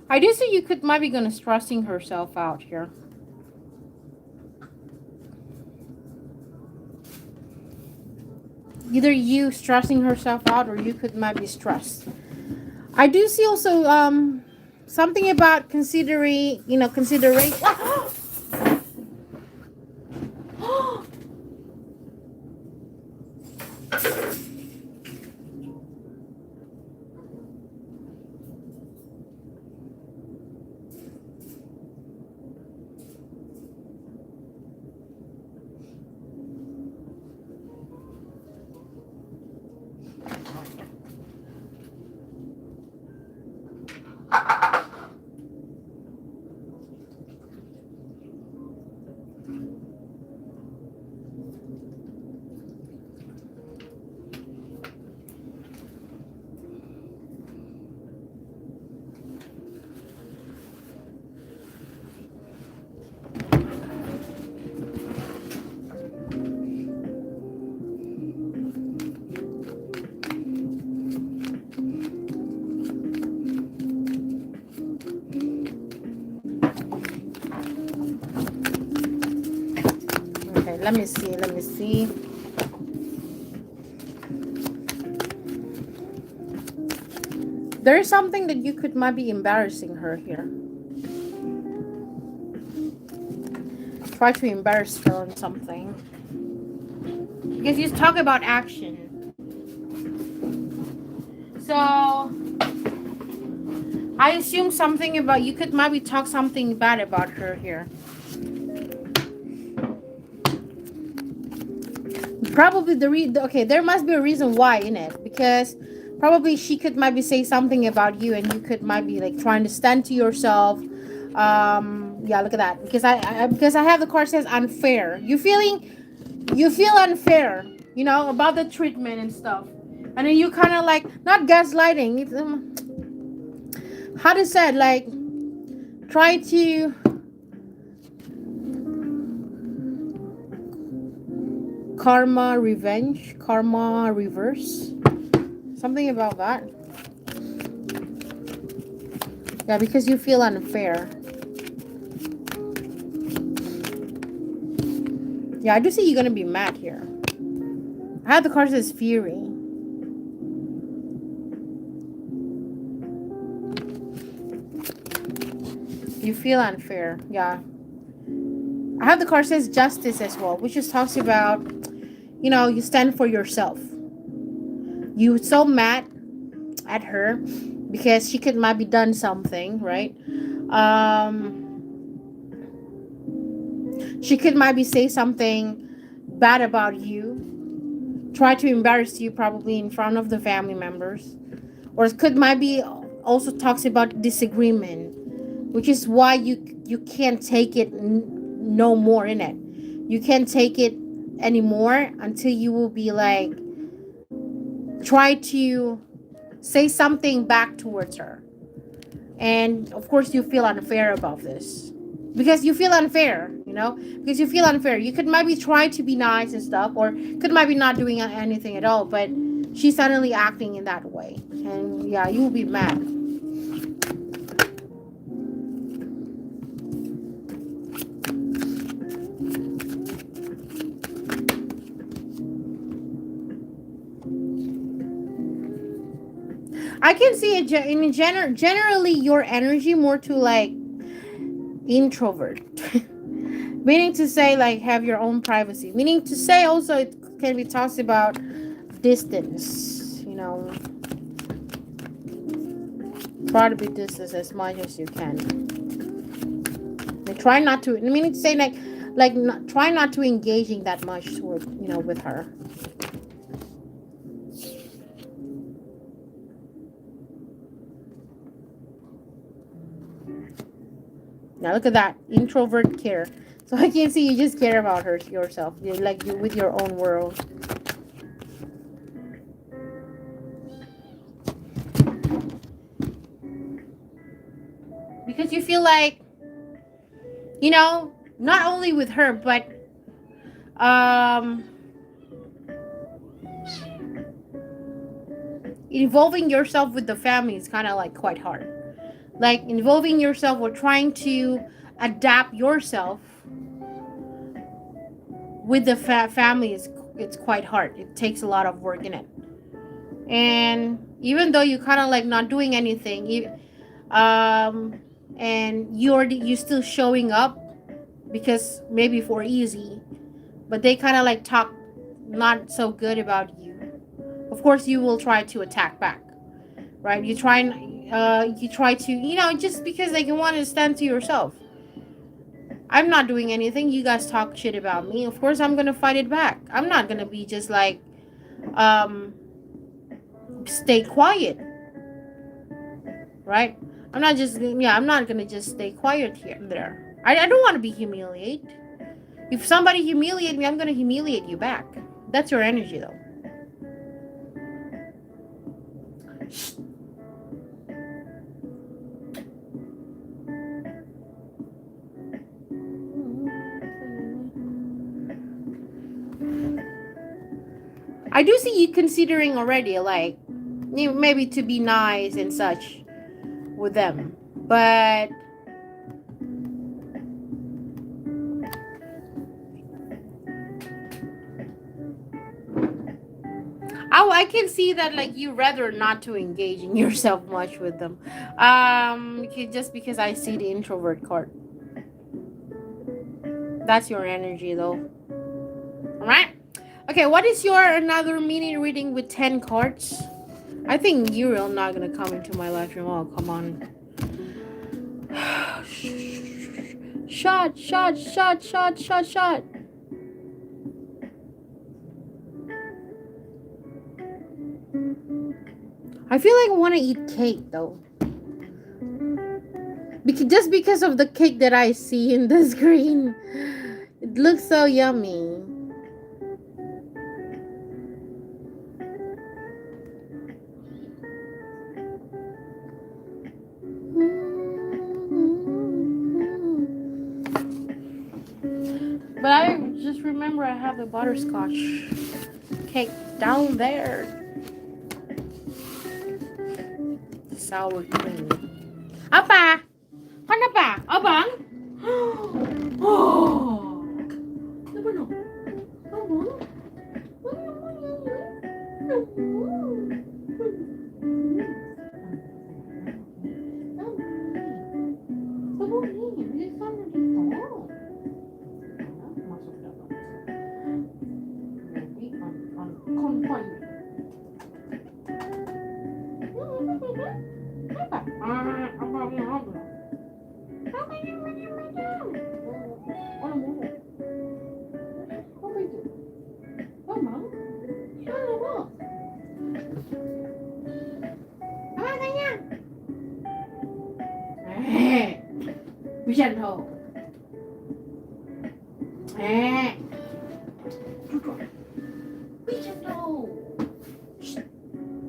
I do see you could might be gonna stressing herself out here. Either you stressing herself out or you could might be stressed. I do see also something about considering, consideration. Okay, let me see. Let me see. There's something that you could might be embarrassing her here. Try to embarrass her on something. Because you talk about action. So I assume something about you could maybe talk something bad about her here. Probably okay, there must be a reason why in it, because probably she could maybe say something about you and you could maybe like trying to stand to yourself. Yeah, look at that, because I have the card says unfair. You feel unfair, about the treatment and stuff, and then you kind of like not gaslighting. It's, how to say it, like try to karma revenge, karma reverse, something about that. Yeah, because you feel unfair. Yeah, I do see you're gonna be mad here. I have the card says fury. You feel unfair. Yeah. I have the card says justice as well, which just talks about, you stand for yourself. You so mad at her because she could might be done something, right? She could maybe say something bad about you, try to embarrass you probably in front of the family members, or it could maybe also talks about disagreement, which is why you can't take it no more in it. You can't take it anymore until you will be like try to say something back towards her. And of course you feel unfair about this because you feel unfair, because you feel unfair. You could maybe try to be nice and stuff, or could maybe not doing anything at all, but she's suddenly acting in that way, and yeah, you will be mad. I can see it generally your energy more to like introvert. Meaning to say like have your own privacy. Meaning to say also it can be talked about distance, Try to be distance as much as you can. And try not to, meaning to say try not to engaging that much with her. Now look at that. Introvert care. So I can see you just care about her yourself. You're like you with your own world. Because you feel like, not only with her, but involving yourself with the family is kind of like quite hard. Like involving yourself or trying to adapt yourself with the family it's quite hard. It takes a lot of work in it. And even though you kind of like not doing anything, And you still showing up because maybe for easy, but they kind of like talk not so good about you. Of course, you will try to attack back, right? You try to, just because they can want to stand to yourself. I'm not doing anything. You guys talk shit about me. Of course, I'm gonna fight it back. I'm not gonna be just like, um, stay quiet, right? I'm not gonna just stay quiet here and there. I don't want to be humiliated. If somebody humiliate me, I'm gonna humiliate you back. That's your energy, though. I do see you considering already, like, maybe to be nice and such with them, but I can see that, like, you rather not to engage in yourself much with them, just because I see the introvert card. That's your energy, though. All right. Okay. What is your another mini reading with 10 cards? I think you're not gonna come into my life. Oh, come on. Shot, shot, shot, shot, shot, shot. I feel like I want to eat cake, though. Just because of the cake that I see in the screen. It looks so yummy. But I just remember I have the butterscotch cake down there. Sour cream. Apa? Kenapa? Abang? Oh. Apa no? Abang? Be gentle.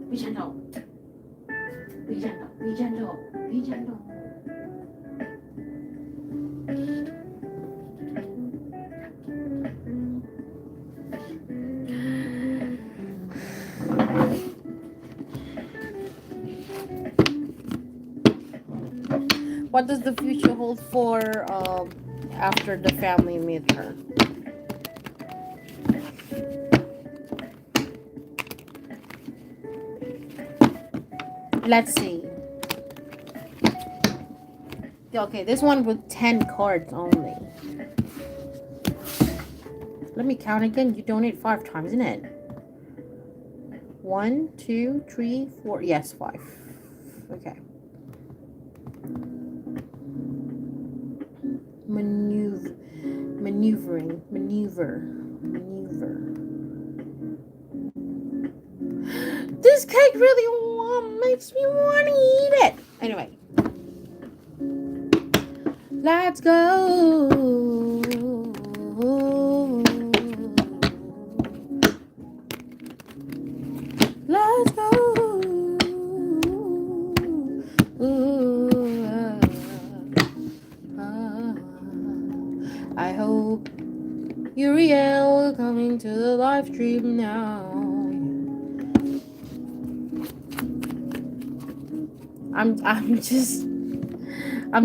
Be gentle. Be gentle. Be gentle. Be gentle. Be gentle. What does the future hold for after the family meet her? Let's see. Okay, this one with 10 cards only. Let me count again. You donate 5 times, isn't it? 1, 2, 3, 4. Yes, 5. Okay. Maneuver. This cake really makes me want to eat it. Anyway, let's go. Let's go. I hope Uriel coming to the live stream now. I'm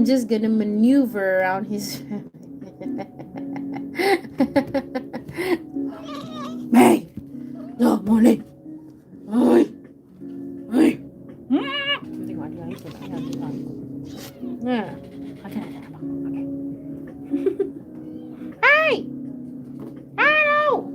just gonna maneuver around his. Hey, no morning. Oi, oi. Yeah. Okay. Hey! Hello!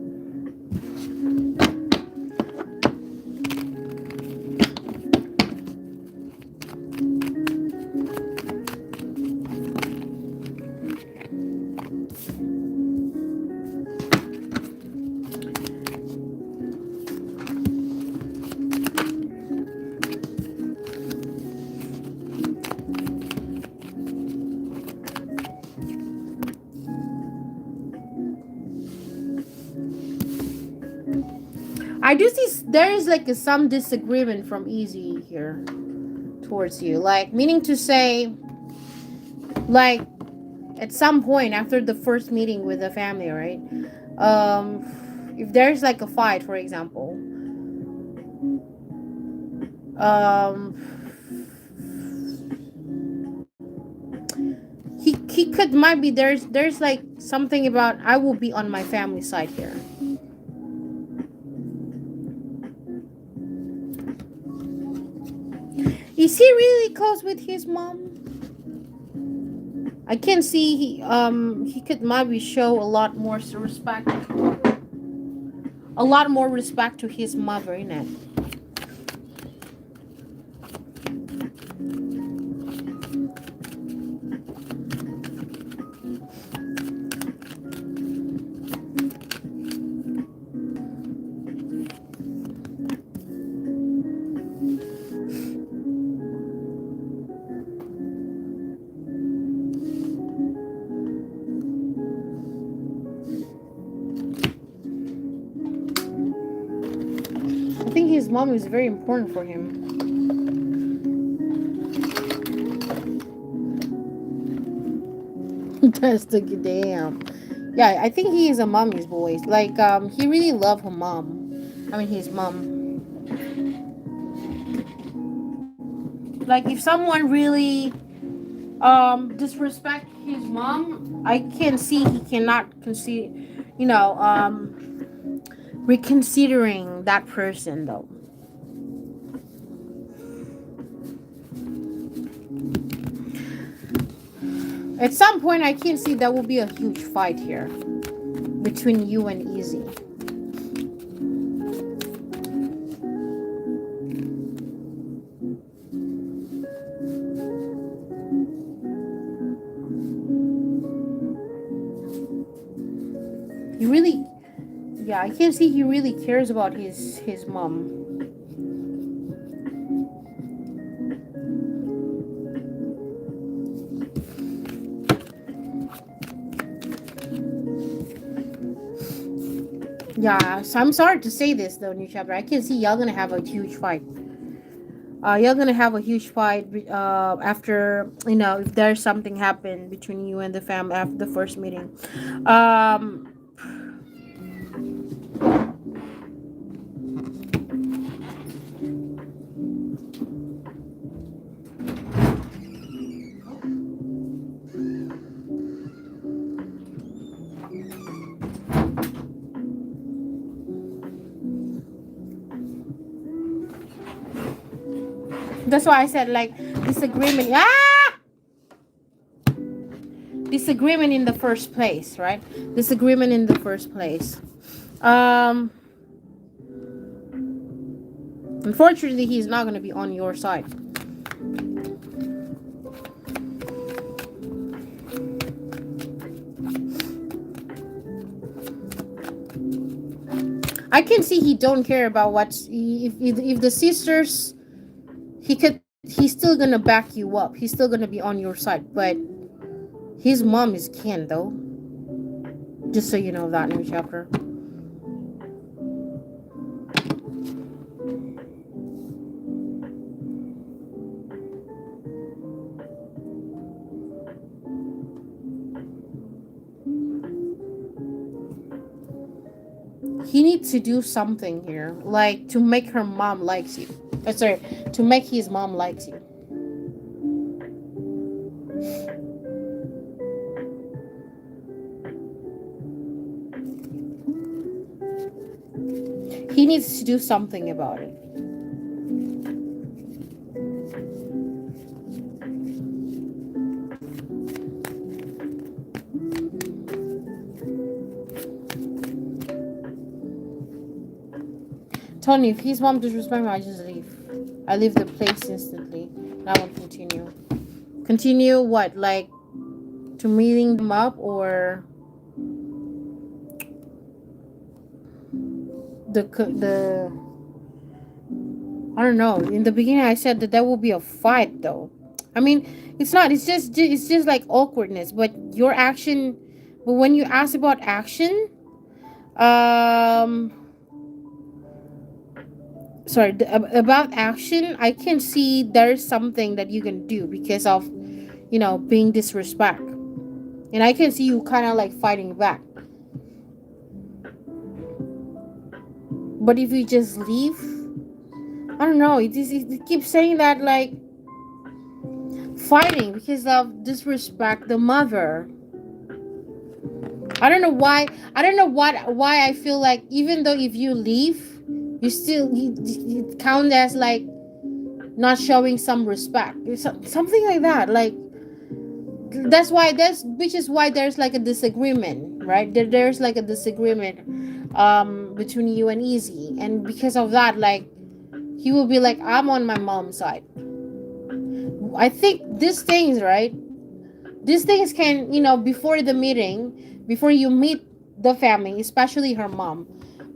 I do see there is like some disagreement from Easy here towards you. Like, meaning to say, like, at some point after the first meeting with the family, right? If there's like a fight, for example, um, he could might be there's like something about I will be on my family side here. Is he really close with his mom? I can see he could maybe show a lot more respect, a lot more respect to his mother in it. I think his mom is very important for him. That's the damn. Yeah, I think he is a mommy's boy. Like, he really loved her mom. I mean, his mom. Like, if someone really disrespect his mom, I can see he cannot consider, you know, reconsidering that person though. At some point, I can see there will be a huge fight here between you and Easy. He really, yeah, I can see he really cares about his mom. Yeah, so I'm sorry to say this though, new chapter. I can see y'all gonna have a huge fight. Y'all gonna have a huge fight after, you know, if there's something happen between you and the fam after the first meeting. Um, that's why I said like disagreement. Disagreement in the first place, right? Disagreement in the first place. Um, Unfortunately, he's not gonna be on your side. I can see he don't care about what's if the sisters he's still gonna back you up. He's still gonna be on your side, but his mom is Ken though. Just so you know that new chapter. He needs to do something here, like to make her mom likes you. Sorry, to make his mom likes you. He needs to do something about it. Tony, if his mom disrespect me, I just leave. I leave the place instantly. And I will continue. Continue what? Like to meeting them up, or the I don't know. In the beginning, I said that there will be a fight, though. I mean, it's not. It's just like awkwardness. But your action. But when you ask about action, um, sorry, about action, I can see there's something that you can do because of, being disrespect, and I can see you kind of like fighting back. But if you just leave, I don't know. It keeps saying that like fighting because of disrespect the mother. I don't know why. I don't know why I feel like even though if you leave, you count as like not showing some respect. It's something like that. Like that's which is why there's like a disagreement, right? There's like a disagreement between you and Easy, and because of that, like he will be like, I'm on my mom's side. I think these things, right? These things can, before the meeting, before you meet the family, especially her mom,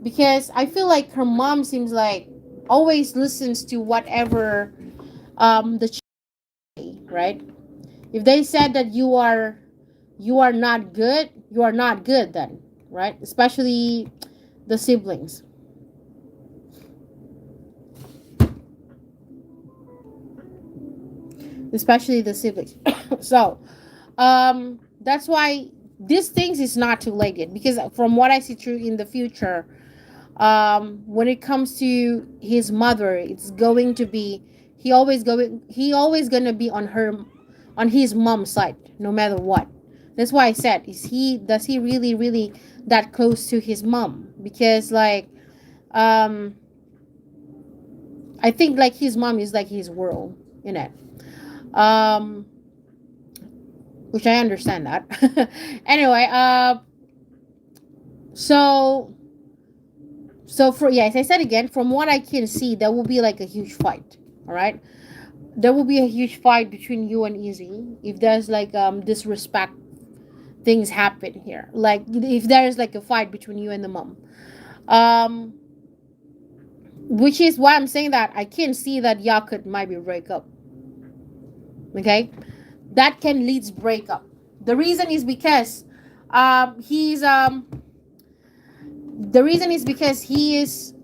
because I feel like her mom seems like always listens to whatever the right. If they said that you are not good, you are not good then, right? Especially the siblings, especially the siblings. So that's why these things is not too late yet, because from what I see through in the future, when it comes to his mother, it's going to be he always gonna be on his mom's side no matter what. That's why I said, does he really really that close to his mom? Because like um I think like his mom is like his world in it. um which I understand that. Anyway, so for, yeah, as I said again, from what I can see, there will be like a huge fight. All right, there will be a huge fight between you and Easy if there's like disrespect things happen here. Like if there's like a fight between you and the mom, um, which is why I'm saying that I can see that y'all could might be break up. Okay, that can lead to breakup. The reason is because he's the reason is because he is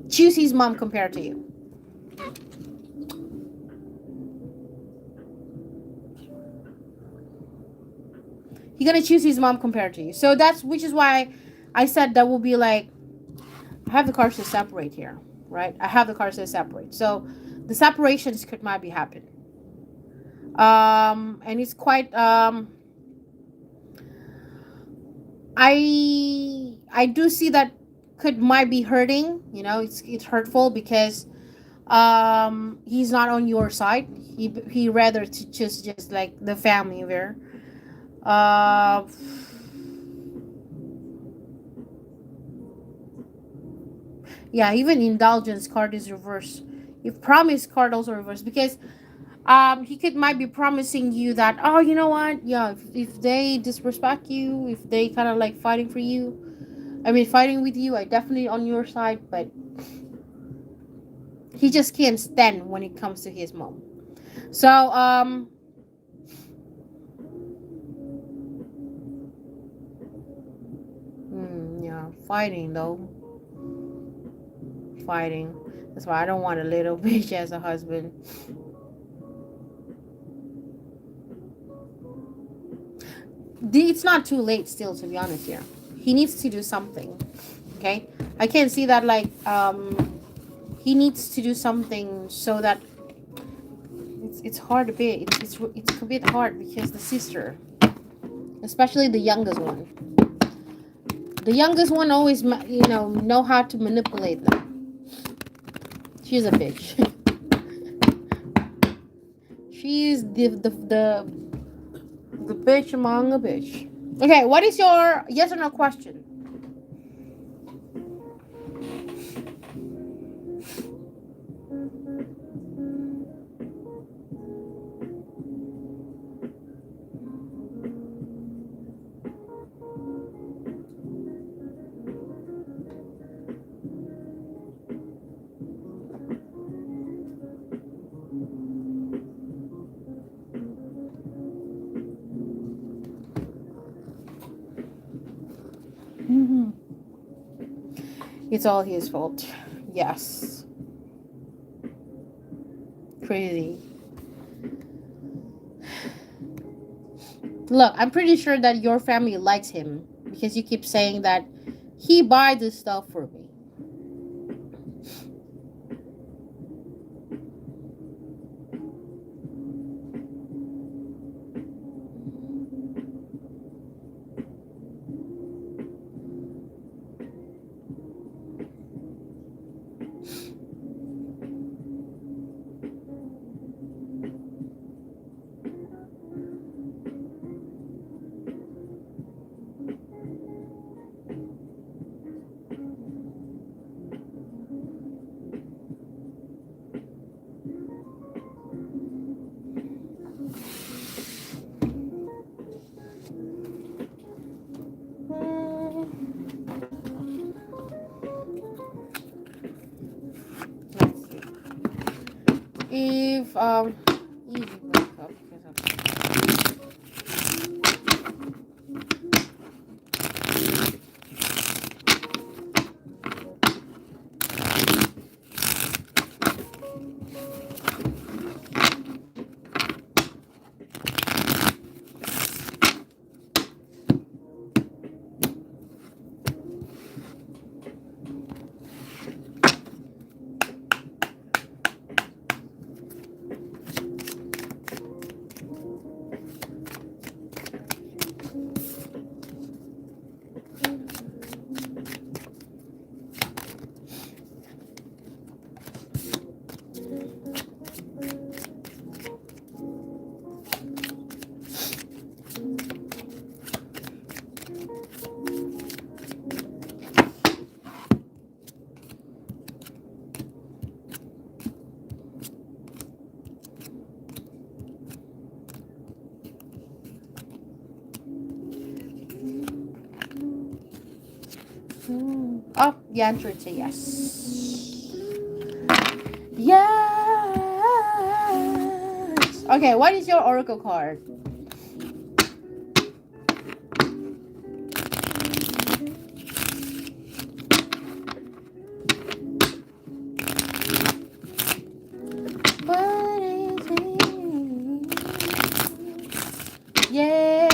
choose his mom compared to you. He's gonna choose his mom compared to you. So that's which is why I said that will be like I have the cards to separate here, right? I have the cards to separate. So the separations could might be happen. And it's quite I do see that could might be hurting. It's hurtful because he's not on your side. He rather to just like the family there. Uh, yeah, even indulgence card is reversed. If promise card also reversed because he could might be promising you that, oh, you know what, yeah, if they disrespect you, if they kind of like fighting for you, I mean fighting with you, I definitely on your side, but he just can't stand when it comes to his mom. So yeah, fighting though. Fighting. That's why I don't want a little bitch as a husband. It's not too late still, to be honest here. He needs to do something. Okay? I can see that like he needs to do something so that it's hard a bit. It's a bit hard because the sister, especially the youngest one. The youngest one always know how to manipulate them. She's a bitch. She's the bitch among a bitch. Okay, what is your yes or no question? It's all his fault. Yes. Crazy. Look, I'm pretty sure that your family likes him because you keep saying that he buys this stuff for me. If easy breakup because of oh, the answer is a yes. Yes. Okay, what is your oracle card? What is it? Yeah.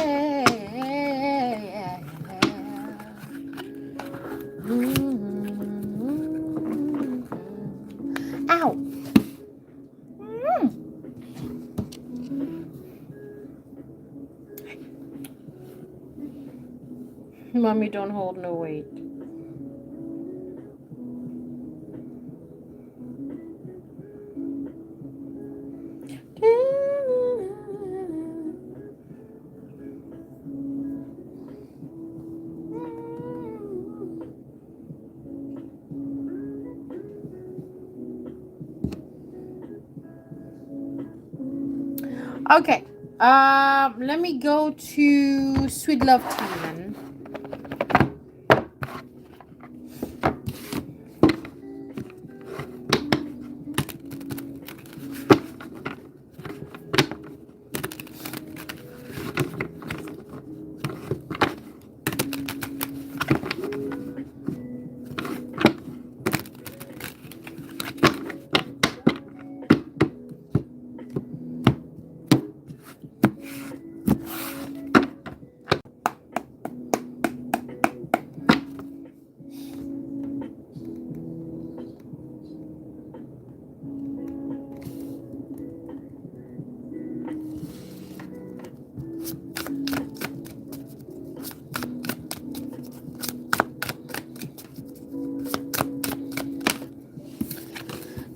Ow. Mommy, don't hold no weight. Okay. Let me go to Sweet Love Tea then.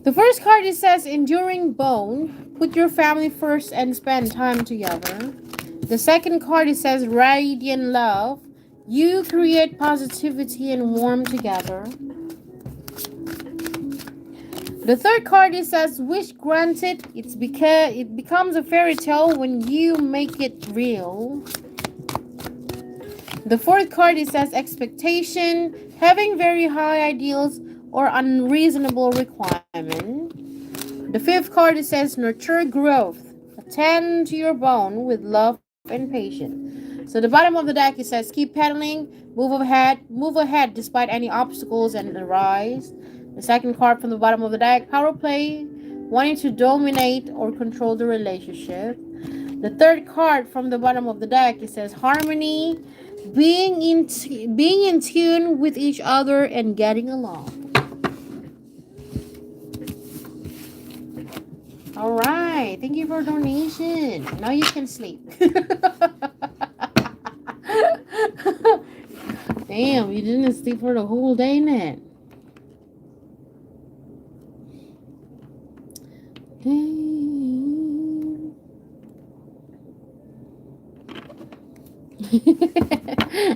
The first card it says enduring bond. Put your family first and spend time together. The second card it says radiant love. You create positivity and warmth together. The third card it says wish granted. It's because it becomes a fairy tale when you make it real. The fourth card it says expectation, having very high ideals or unreasonable requirement. The fifth card it says nurture growth. Attend to your bone with love and patience. So the bottom of the deck, it says keep pedaling, move ahead despite any obstacles and arise. The second card from the bottom of the deck, power play, wanting to dominate or control the relationship. The third card from the bottom of the deck, it says harmony, being in tune with each other and getting along. All right, thank you for donation. Now you can sleep. Damn, you didn't sleep for the whole day, then.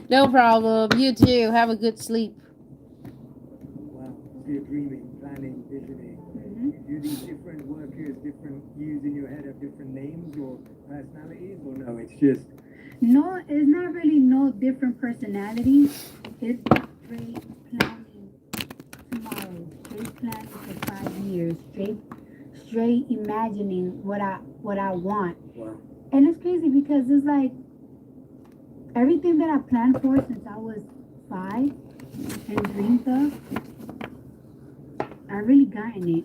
No problem. You too. Have a good sleep. Wow. So you're dreaming, planning, visioning. Do these different workers, different yous in your head have different names or personalities, or no? It's just No, it's not really no different personalities. It's straight planning tomorrow, straight planning for 5 years, straight imagining what I want. wow. And it's crazy because it's like everything that I planned for since I was 5 and dreamed of, I really gotten it.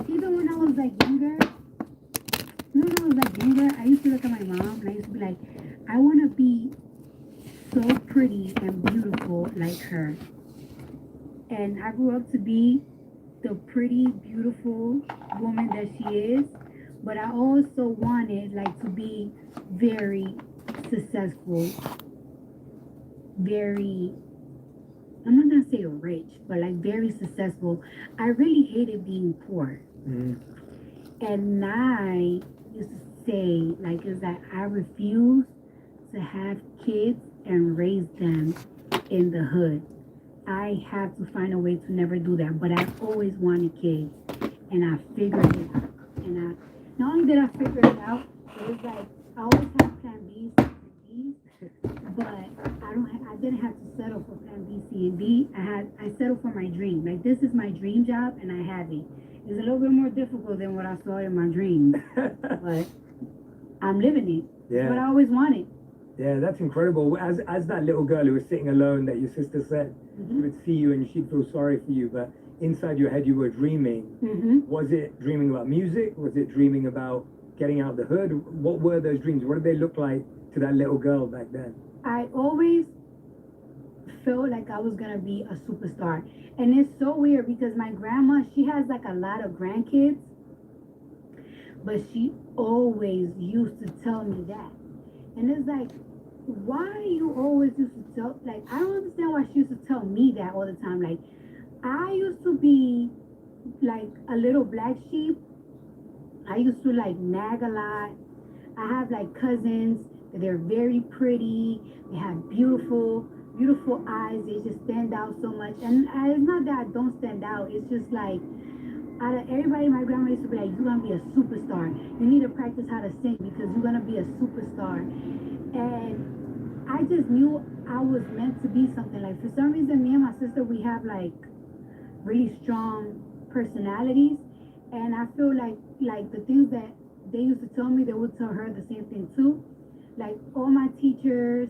Even when I was like younger, I used to look at my mom and I used to be like, I want to be so pretty and beautiful like her. And I grew up to be the pretty, beautiful woman that she is. But I also wanted like to be very successful, very, I'm not gonna say rich, but like very successful. I really hated being poor. And I used to say, like, is that I refuse to have kids and raise them in the hood. I have to find a way to never do that. But I've always wanted kids, and I figured it out. And I not only did I figure it out, it was like I always had plan B's, plan B's, but I didn't have to settle for plan B, C, and D. I settled for my dream. Like this is my dream job, and I have it. It's a little bit more difficult than what I saw in my dreams, but I'm living it. Yeah. It's what I always wanted. Yeah, that's incredible. As that little girl who was sitting alone that your sister said, she would see you and she'd feel sorry for you, but inside your head you were dreaming. Was it dreaming about music? Was it dreaming about getting out of the hood? What were those dreams? What did they look like to that little girl back then? I always felt like I was gonna be a superstar. And it's so weird because my grandma, she has like a lot of grandkids, but she always used to tell me that. And it's like, why you always used to tell, like, I don't understand why she used to tell me that all the time. Like, I used to be like a little black sheep. I used to like nag a lot. I have like cousins that they're very pretty. They have beautiful eyes. They just stand out so much. And it's not that I don't stand out. It's just like, out of everybody, my grandma used to be like, you're going to be a superstar. You need to practice how to sing because you're going to be a superstar. And I just knew I was meant to be something. Like, for some reason, me and my sister, we have, like, really strong personalities. And I feel like the things that they used to tell me, they would tell her the same thing, too. Like, all my teachers,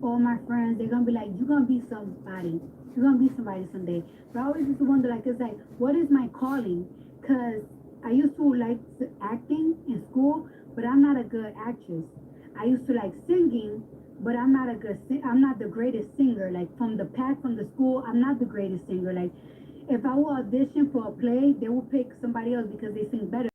all my friends, they're going to be like, you're going to be somebody. You're going to be somebody someday. But I always used to wonder, like, it's like, what is my calling? Because I used to like acting in school, but I'm not a good actress. I used to like singing, but I'm not the greatest singer. Like, from the pack, from the school, I'm not the greatest singer. Like, if I will audition for a play, they will pick somebody else because they sing better.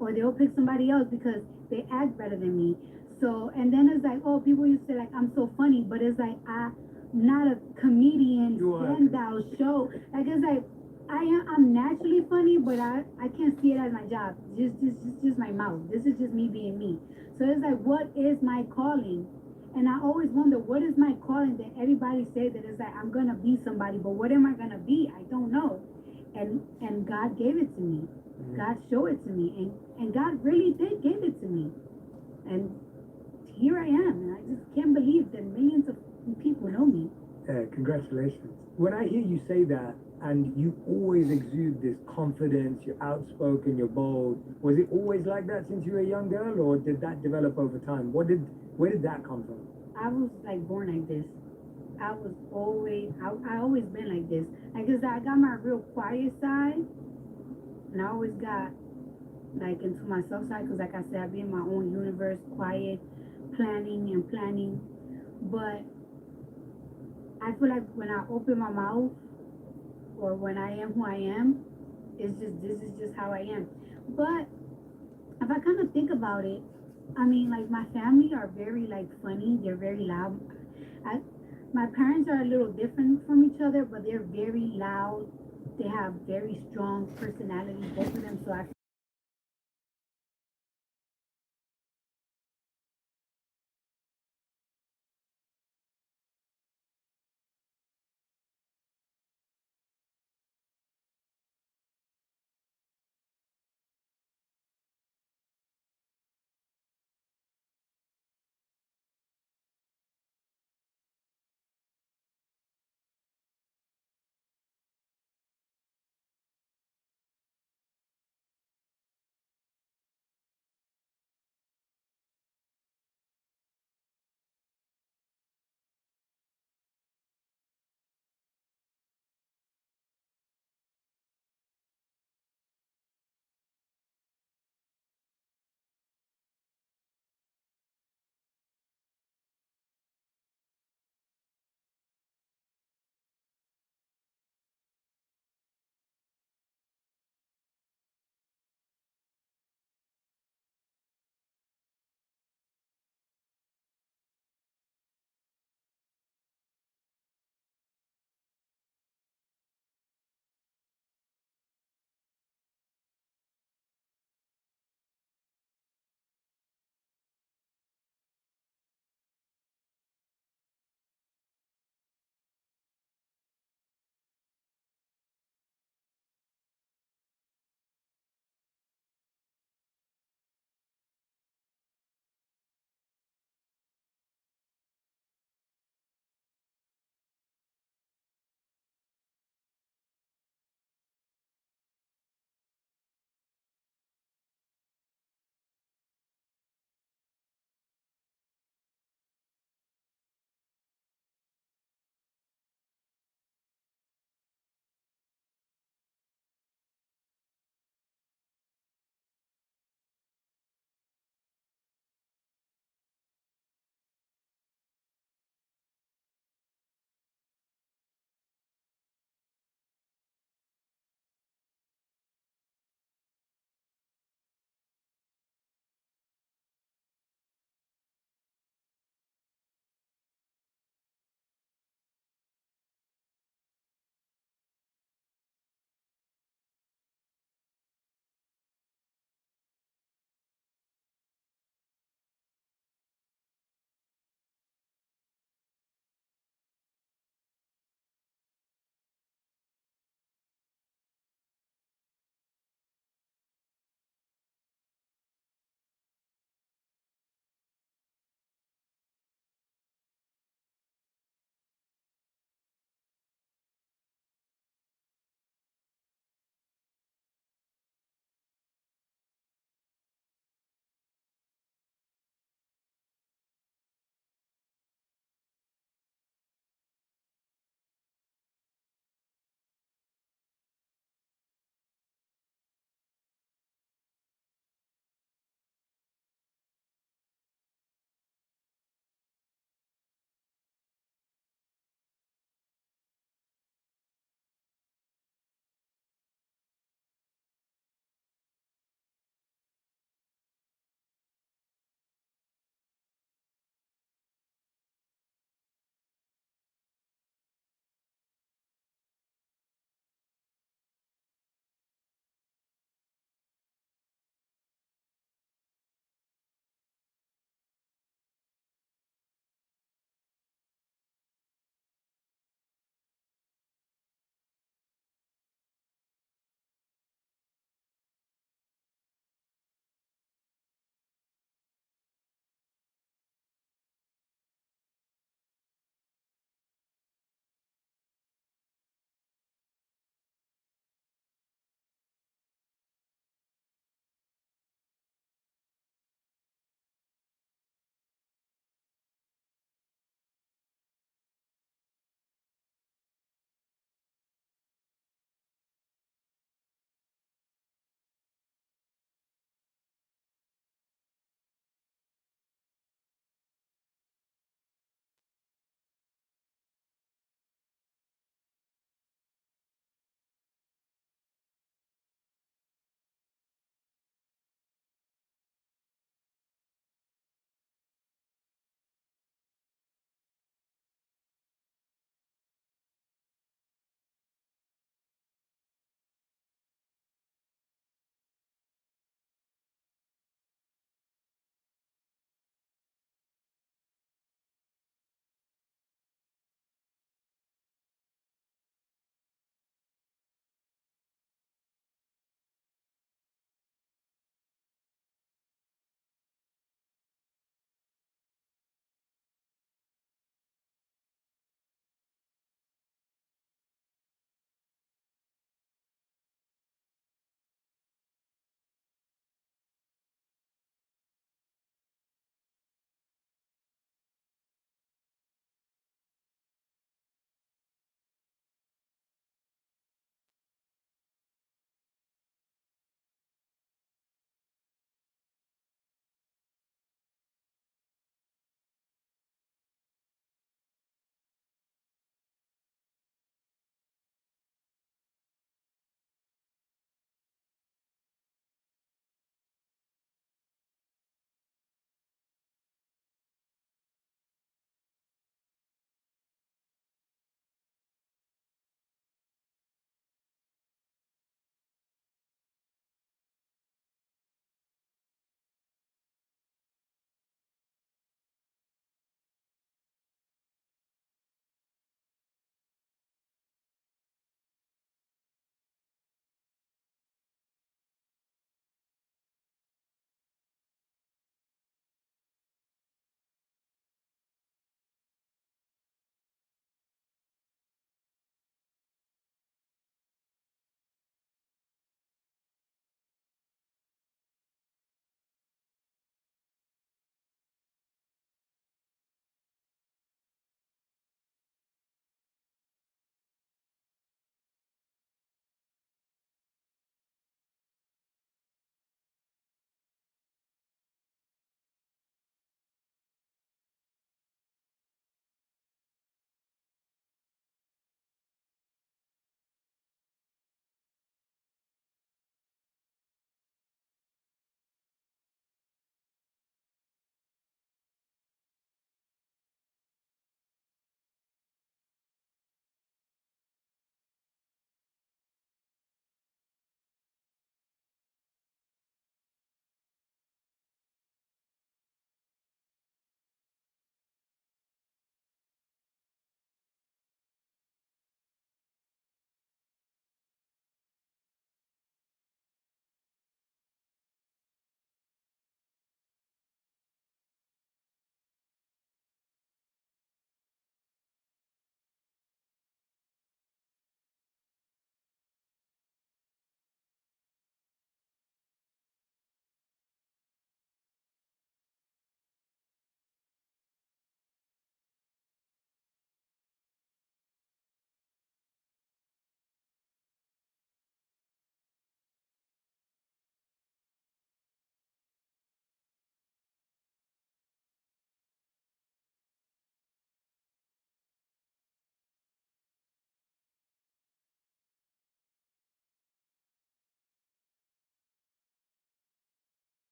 Or they'll pick somebody else because they act better than me. So, and then it's like, oh, people used to say, like, I'm so funny, but it's like, I'm not a comedian standout show. Like, it's like, I'm naturally funny, but I can't see it as my job. Just my mouth. This is just me being me. So it's like, what is my calling? And I always wonder, what is my calling that everybody says that it's like, I'm going to be somebody, but what am I going to be? I don't know. And God gave it to me. God showed it to me. And God really did give it to me. And here I am. And I just can't believe that millions of people know me. Congratulations. When I hear you say that, and you always exude this confidence, you're outspoken, you're bold, was it always like that since you were a young girl, or did that develop over time? Where did that come from? I was like born like this. I always been like this. I guess I got my real quiet side, and I always got like into my self side because, like I said, I be in my own universe, quiet, planning and planning. But I feel like when I open my mouth or when I am who I am, it's just this is just how I am. But if I kind of think about it, I mean, like my family are very like funny. They're very loud. I, my parents are a little different from each other, but they're very loud. They have very strong personality, both of them. So I